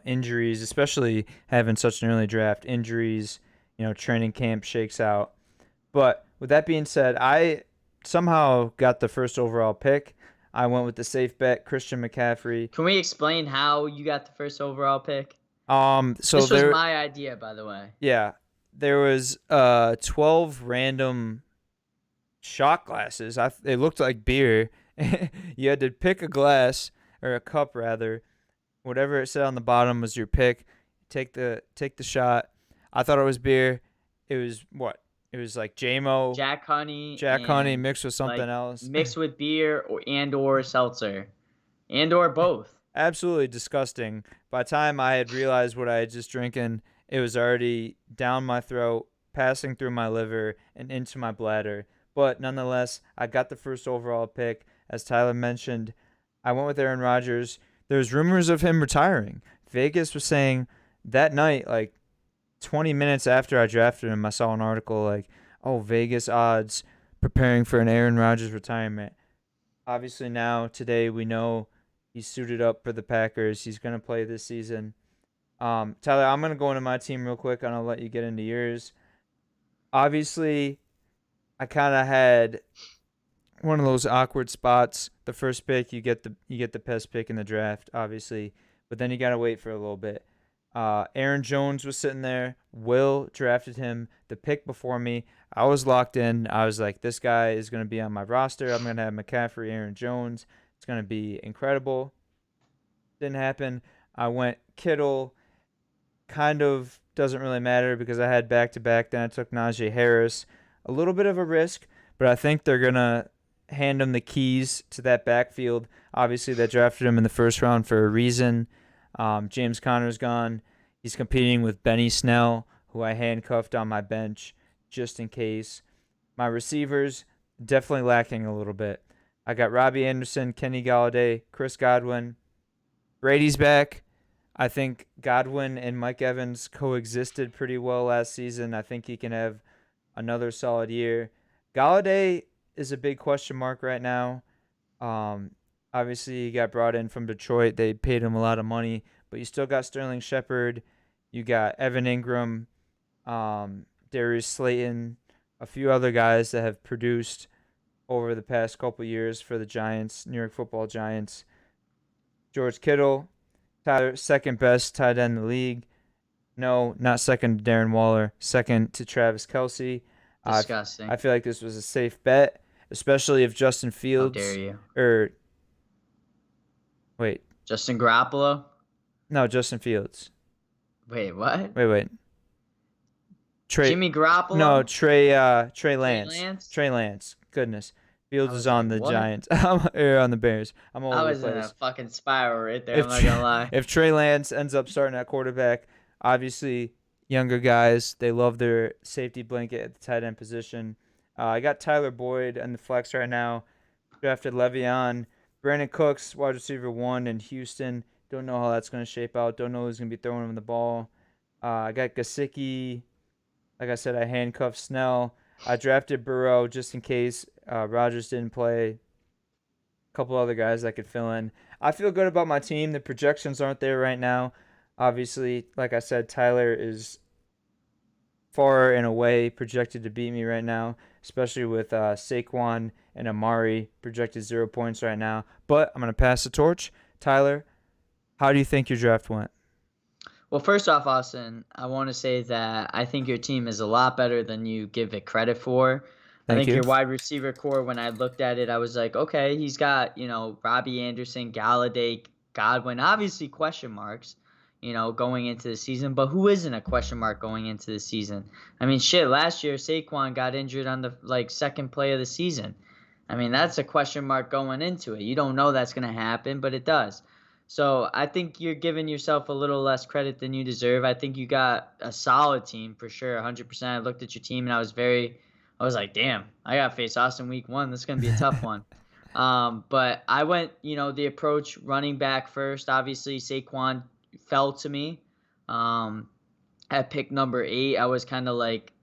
injuries, especially having such an early draft, injuries, training camp shakes out. But with that being said, I somehow got the first overall pick. I went with the safe bet, Christian McCaffrey. Can we explain how you got the first overall pick? So This was there, my idea, by the way. yeah, there was 12 random shot glasses. They looked like beer. You had to pick a glass or a cup rather. Whatever it said on the bottom was your pick. Take the shot. I thought it was beer. It was what? It was like JMO, Jack Honey Jack Honey and mixed with something like else. mixed with beer or seltzer and or both. Absolutely disgusting. By the time I had realized what I had just drinking, it was already down my throat, passing through my liver, and into my bladder. But nonetheless, I got the first overall pick. As Tyler mentioned, I went with Aaron Rodgers. There's rumors of him retiring. Vegas was saying that night, like 20 minutes after I drafted him, I saw an article like, oh, Vegas odds preparing for an Aaron Rodgers retirement. Obviously, now, today, we know he's suited up for the Packers. He's going to play this season. Tyler, I'm gonna go into my team real quick, and I'll let you get into yours. Obviously, I kind of had one of those awkward spots. The first pick, you get the best pick in the draft, obviously, but then you gotta wait for a little bit. Aaron Jones was sitting there. Will drafted him the pick before me. I was locked in. I was like, this guy is gonna be on my roster. I'm gonna have McCaffrey, Aaron Jones. It's gonna be incredible. Didn't happen. I went Kittle. Kind of doesn't really matter because I had back to back. Then I took Najee Harris. A little bit of a risk, but I think they're gonna hand him the keys to that backfield. Obviously, they drafted him in the first round for a reason. James Conner's gone. He's competing with Benny Snell, who I handcuffed on my bench just in case. My receivers definitely lacking a little bit. I got Robbie Anderson, Kenny Galladay, Chris Godwin. Brady's back. I think Godwin and Mike Evans coexisted pretty well last season. I think he can have another solid year. Galladay is a big question mark right now. Um, Obviously, he got brought in from Detroit. They paid him a lot of money, but you still got Sterling Shepard. You got Evan Ingram, Darius Slayton, a few other guys that have produced over the past couple years for the Giants, New York Football Giants. George Kittle, Tyler, second best tight end in the league. No, not second to Darren Waller. Second to Travis Kelsey. I Disgusting. I feel like this was a safe bet, especially if Justin How dare Fields you? or wait, Justin Garoppolo? no, Justin Fields. Wait, what? Wait. Trey, Jimmy no, Garoppolo? Trey Trey Lance. Lance? Trey Lance. Goodness, Fields I is was on like, the what? Giants. Or on the Bears. I'm all I over the was in a place. fucking spiral right there, I'm If not gonna lie. if Trey Lance ends up starting at quarterback, obviously younger guys they love their safety blanket at the tight end position. I got Tyler Boyd in the flex right now. Drafted Le'Veon, Brandon Cooks, wide receiver one in Houston. Don't know how that's going to shape out. Don't know who's going to be throwing him the ball. I got Gasicki. Like I said, I handcuffed Snell. I drafted Burrow just in case Rodgers didn't play. A couple other guys that could fill in. I feel good about my team. The projections aren't there right now. Obviously, like I said, Tyler is far and away projected to beat me right now, especially with Saquon and Amari projected 0 points right now. But I'm going to pass the torch. Tyler, how do you think your draft went? Well, first off, Austin, I want to say that I think your team is a lot better than you give it credit for. I Thank think you. your wide receiver core, when I looked at it, I was like, okay, he's got, Robbie Anderson, Galladay, Godwin, obviously question marks, going into the season, but who isn't a question mark going into the season? I mean, shit, last year Saquon got injured on the second play of the season. I mean, that's a question mark going into it. You don't know that's going to happen, but it does. So I think you're giving yourself a little less credit than you deserve. I think you got a solid team for sure, 100%. I looked at your team and I was like, damn, I got to face Austin week one. This is going to be a tough one. But I went, the approach running back first. Obviously, Saquon fell to me. At pick number 8, I was kind of like,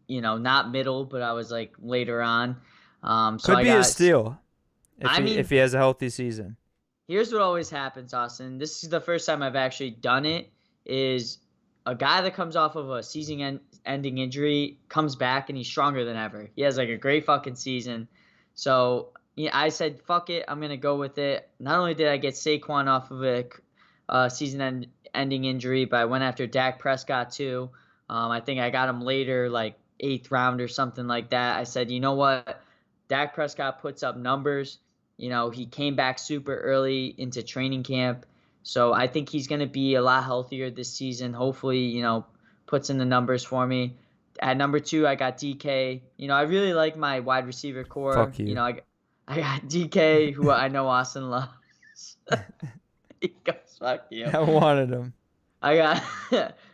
not middle, but I was like later on. So Could I be a got, steal if I he if mean, he has a healthy season. here's what always happens, Austin. This is the first time I've actually done it. Is a guy that comes off of a season-ending injury comes back and he's stronger than ever. He has like a great fucking season. So yeah, I said, "Fuck it, I'm gonna go with it." Not only did I get Saquon off of a season-ending injury, but I went after Dak Prescott too. I think I got him later, like 8th round or something like that. I said, you know what? Dak Prescott puts up numbers. He came back super early into training camp. So I think he's going to be a lot healthier this season. Hopefully, puts in the numbers for me. At number 2, I got DK. I really like my wide receiver core. Fuck you. I got DK, who I know Austin loves. He goes, fuck you. I wanted him. I got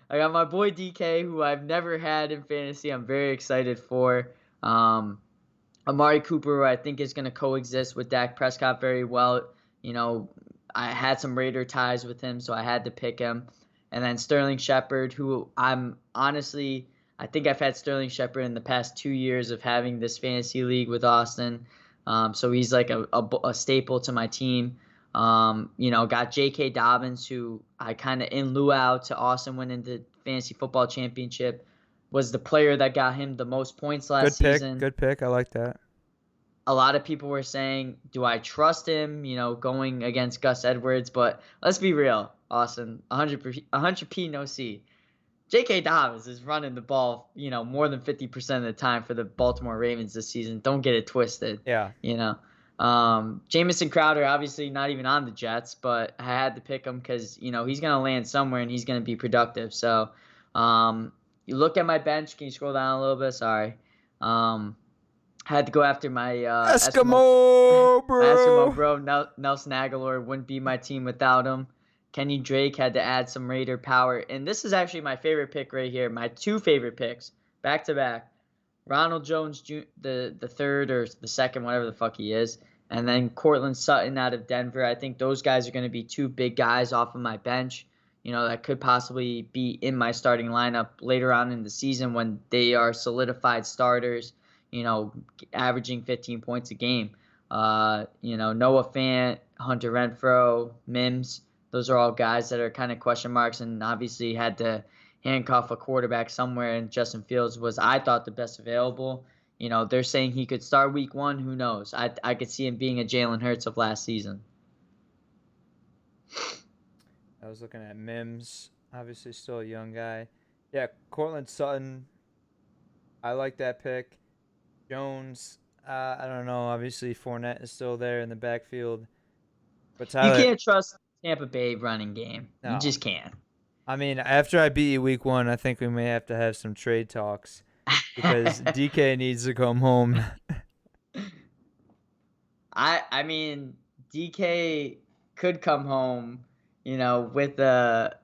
I got my boy DK, who I've never had in fantasy. I'm very excited for. Amari Cooper, who I think is going to coexist with Dak Prescott very well. I had some Raider ties with him, so I had to pick him. And then Sterling Shepard, who I think I've had Sterling Shepard in the past 2 years of having this fantasy league with Austin. So he's like a staple to my team. Got J.K. Dobbins, who I kind of in lieu out to Austin winning the fantasy football championship, was the player that got him the most points last Good pick. season. Good pick. I like that. A lot of people were saying, do I trust him, going against Gus Edwards? But let's be real, Austin, 100 P no C. J.K. Dobbins is running the ball, more than 50% of the time for the Baltimore Ravens this season. Don't get it twisted, Yeah. you know. Jamison Crowder, obviously not even on the Jets, but I had to pick him because, he's going to land somewhere and he's going to be productive. So you look at my bench. Can you scroll down a little bit? Sorry. Had to go after my Eskimo, my Eskimo bro. bro, Nelson Aguilar. Wouldn't be my team without him. Kenny Drake had to add some Raider power. And this is actually my favorite pick right here. My two favorite picks, back to back. Ronald Jones, the third or the second, whatever the fuck he is. And then Cortland Sutton out of Denver. I think those guys are going to be two big guys off of my bench, that could possibly be in my starting lineup later on in the season when they are solidified starters, averaging 15 points a game. Noah Fant, Hunter Renfrow, Mims. Those are all guys that are kind of question marks, and obviously had to handcuff a quarterback somewhere. And Justin Fields was, I thought, the best available. They're saying he could start week 1. Who knows? I could see him being a Jalen Hurts of last season. I was looking at Mims. Obviously, still a young guy. Yeah, Cortland Sutton. I like that pick. Jones. I don't know. Obviously, Fournette is still there in the backfield. But You Tyler, can't trust Tampa Bay running game. You no. just can't. I mean, after I beat you week 1, I think we may have to have some trade talks because DK needs to come home. I mean, DK could come home, with a.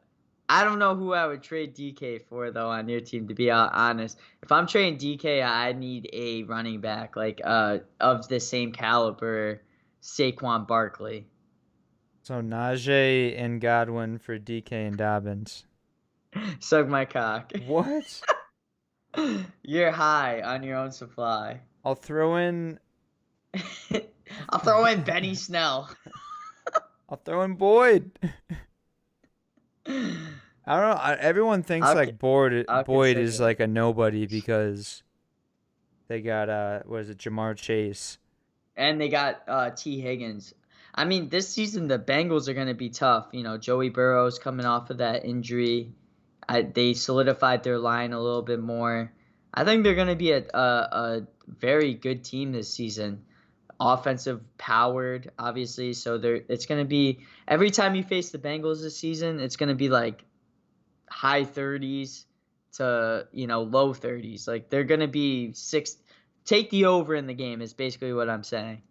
I don't know who I would trade DK for though on your team. To be honest, if I'm trading DK, I need a running back like of the same caliber, Saquon Barkley. So Najee and Godwin for DK and Dobbins. Suck my cock. What? You're high on your own supply. I'll throw in. I'll throw in Benny Snell. I'll throw in Boyd. I don't know. Everyone thinks I'll, like I'll Boyd is consider it. like a nobody because they got what is it, Jamar Chase. And they got T. Higgins. I mean, this season the Bengals are going to be tough. Joey Burrow's coming off of that injury. They solidified their line a little bit more. I think they're going to be a very good team this season. Offensive powered, obviously. So it's going to be every time you face the Bengals this season, it's going to be like high 30s to low 30s. Like they're going to be six. Take the over in the game is basically what I'm saying.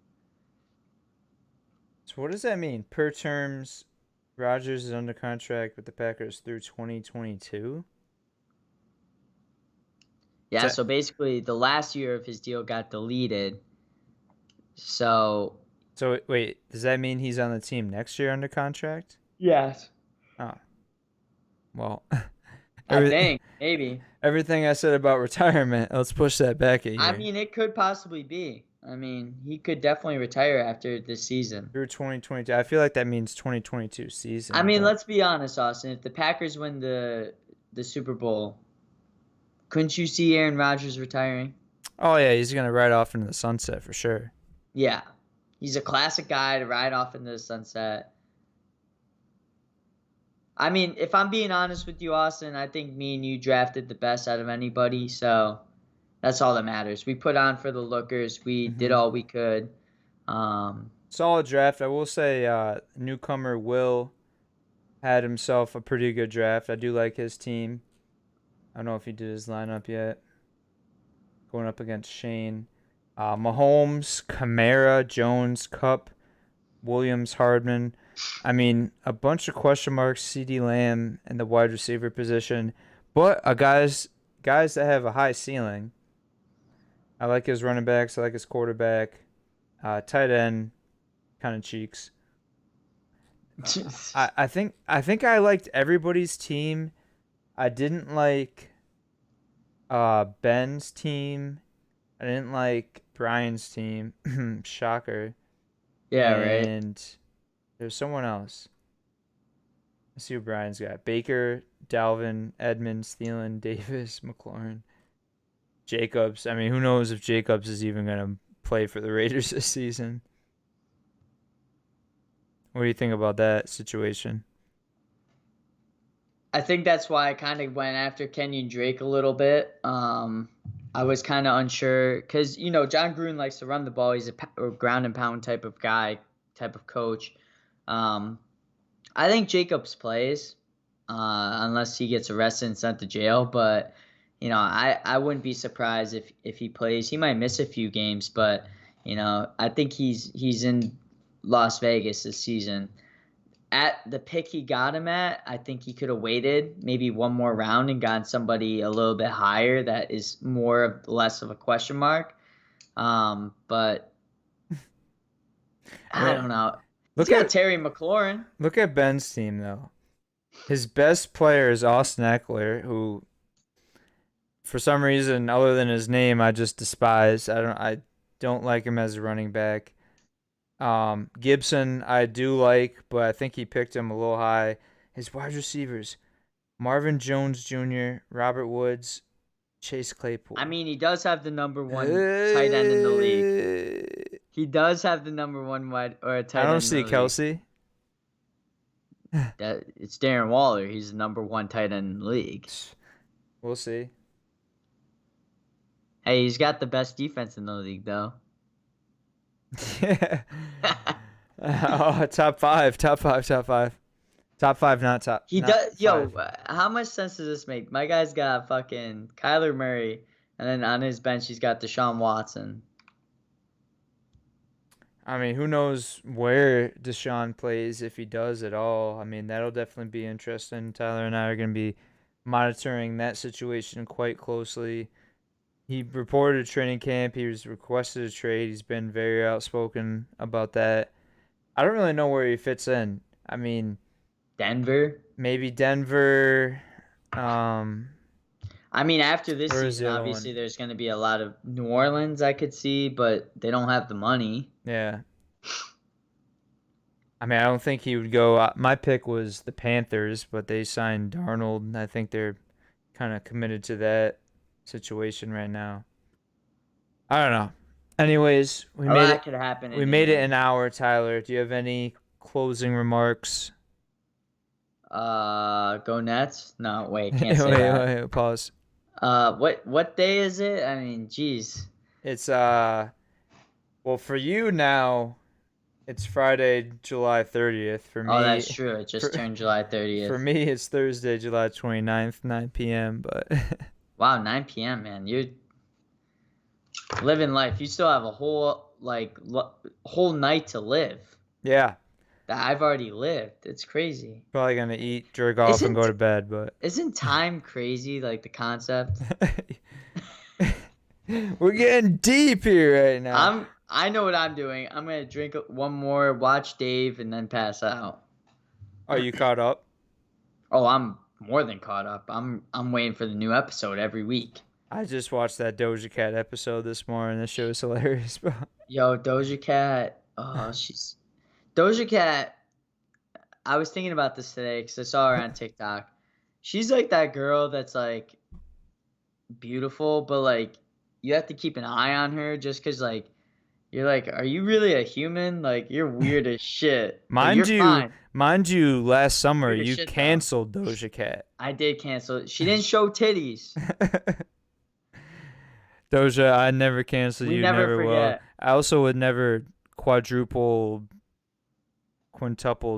So what does that mean? Per terms, Rodgers is under contract with the Packers through 2022. Yeah, so basically the last year of his deal got deleted. So Wait, does that mean he's on the team next year under contract? yes, Oh, well, I every, think maybe. everything I said about retirement, let's push that back a I year. mean, it could possibly be. I mean, he could definitely retire after this season. Through 2022. I feel like that means 2022 I season, mean, but let's be honest, Austin. If the Packers win the Super Bowl, couldn't you see Aaron Rodgers retiring? oh yeah, he's gonna ride off into the sunset for sure. Yeah, he's a classic guy to ride off into the sunset. I mean, if I'm being honest with you, Austin, I think me and you drafted the best out of anybody. So that's all that matters. We put on for the lookers. We did Hmm. all we could. Um, Solid draft. I will say, newcomer Will had himself a pretty good draft. I do like his team. I don't know if he did his lineup yet. Going up against Shane. Mahomes, Kamara, Jones, Cup, Williams, Hardman. I mean, a bunch of question marks. CD Lamb in the wide receiver position, but guys that have a high ceiling. I like his running backs. I like his quarterback. Tight end, kind of cheeks. I think I liked everybody's team. I didn't like Ben's team. I didn't like Brian's team. Shocker. yeah, right. And There's someone else. Let's see who Brian's got. Baker, Dalvin, Edmonds, Thielen, Davis, McLaurin, Jacobs. I mean, who knows if Jacobs is even going to play for the Raiders this season? What do you think about that situation? I think that's why I kind of went after Kenyon Drake a little bit. I was kind of unsure because John Gruden likes to run the ball. He's a ground and pound type of guy, type of coach. Um, I think Jacobs plays unless he gets arrested and sent to jail. But I wouldn't be surprised if he plays. He might miss a few games, but I think he's in Las Vegas this season. At the pick he got him at, I think he could have waited maybe one more round and gotten somebody a little bit higher that is less of a question mark. But I don't know. He's got Terry McLaurin. Look at Ben's team though. His best player is Austin Eckler, who, for some reason, other than his name, I just despise. I don't like him as a running back. Gibson, I do like, but I think he picked him a little high. His wide receivers: Marvin Jones Jr., Robert Woods, Chase Claypool. I mean, he does have the number one tight end in the league. He does have the number one tight end. I don't see Kelsey. It's Darren Waller. He's the number one tight end in the league. We'll see. Hey, he's got the best defense in the league, though. Yeah. Top five, not top. He does. Yo, how much sense does this make? My guy's got fucking Kyler Murray, and then on his bench he's got Deshaun Watson. I mean, who knows where Deshaun plays, if he does at all. I mean, that'll definitely be interesting. Tyler and I are going to be monitoring that situation quite closely. He reported training camp. He was requested a trade. He's been very outspoken about that. I don't really know where he fits in. I mean, Denver? Maybe Denver. I mean, after this season, obviously there's going to be a lot of New Orleans I could see, but they don't have the money. Yeah. I mean, I don't think he would go. My pick was the Panthers, but they signed Darnold. I think they're kind of committed to that situation right now. I don't know. Anyways, we made it. Could happen. We made it an hour, Tyler. Do you have any closing remarks? Go Nets? No, wait, can't say that. Wait, pause. What day is it? I mean, geez. It's well, for you now, it's Friday, July 30th. For me, that's true. It just turned July 30th. For me, it's Thursday, July 29th, 9 p.m. But wow, 9 p.m. man, you're living life. You still have a whole whole night to live. Yeah. That I've already lived. It's crazy. Probably gonna eat, jerk off, and go to bed. But isn't time crazy? Like the concept. We're getting deep here right now. I know what I'm doing. I'm gonna drink one more, watch Dave, and then pass out. Are you caught up? Oh, I'm more than caught up. I'm waiting for the new episode every week. I just watched that Doja Cat episode this morning. This show is hilarious, bro. Yo, Doja Cat. Oh, Doja Cat. I was thinking about this today because I saw her on TikTok. She's like that girl that's like beautiful, but like you have to keep an eye on her just because like you're like, are you really a human? Like you're weird as shit. Mind you, last summer you canceled Doja Cat. I did cancel it. She didn't show titties. Doja, I never cancel you. We never forget. Will. I also would never quintuple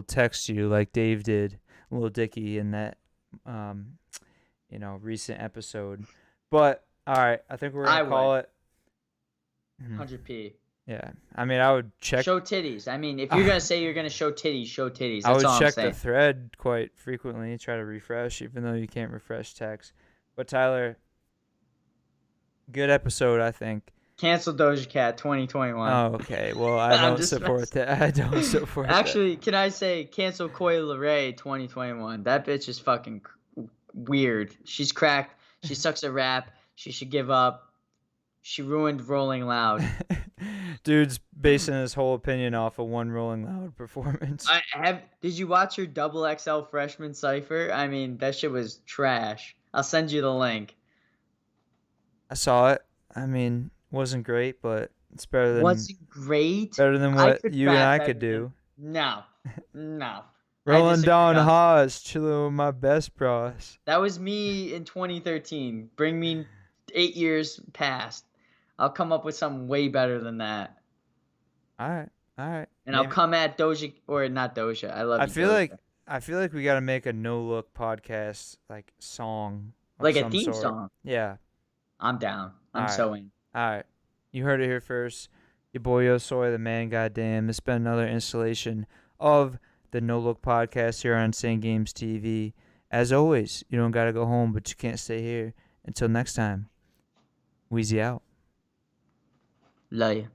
text you like Dave did, Lil Dicky, in that recent episode. But all right, I think we're gonna call it 100p. Yeah, I mean, I would check. Show titties. I mean, if you're gonna say you're gonna show titties, show titties. That's I would all check I'm saying. the thread quite frequently, try to refresh, even though you can't refresh text. But Tyler, good episode, I think. Cancel Doja Cat 2021. Oh, okay. Well, I don't support that. I don't support that. Actually, can I say cancel Coi Leray 2021? That bitch is fucking weird. She's cracked. She sucks at rap. She should give up. She ruined Rolling Loud. Dude's basing his whole opinion off of one Rolling Loud performance. Did you watch your double XL freshman cipher? I mean, that shit was trash. I'll send you the link. I saw it. I mean, wasn't great, but it's Wasn't great. better than I what could you and rap I better could than do. no, no. I Rolling disagree down on that. Haas, chilling with my best bros. That was me in 2013. Bring me 8 years past. I'll come up with something way better than that. All right, all right. And I'll Maybe come at Doja or not Doja. I love I you, feel like Doja. I feel like we got to make a no look podcast like song of Like a some theme sort. song. Yeah. I'm down. All I'm right. so in. All right. You heard it here first. Your boy Yosoy, the man, goddamn. It's been another installation of the No Look podcast here on Insane Games TV. As always, you don't gotta go home, but you can't stay here. Until next time, Weezy out. Love you.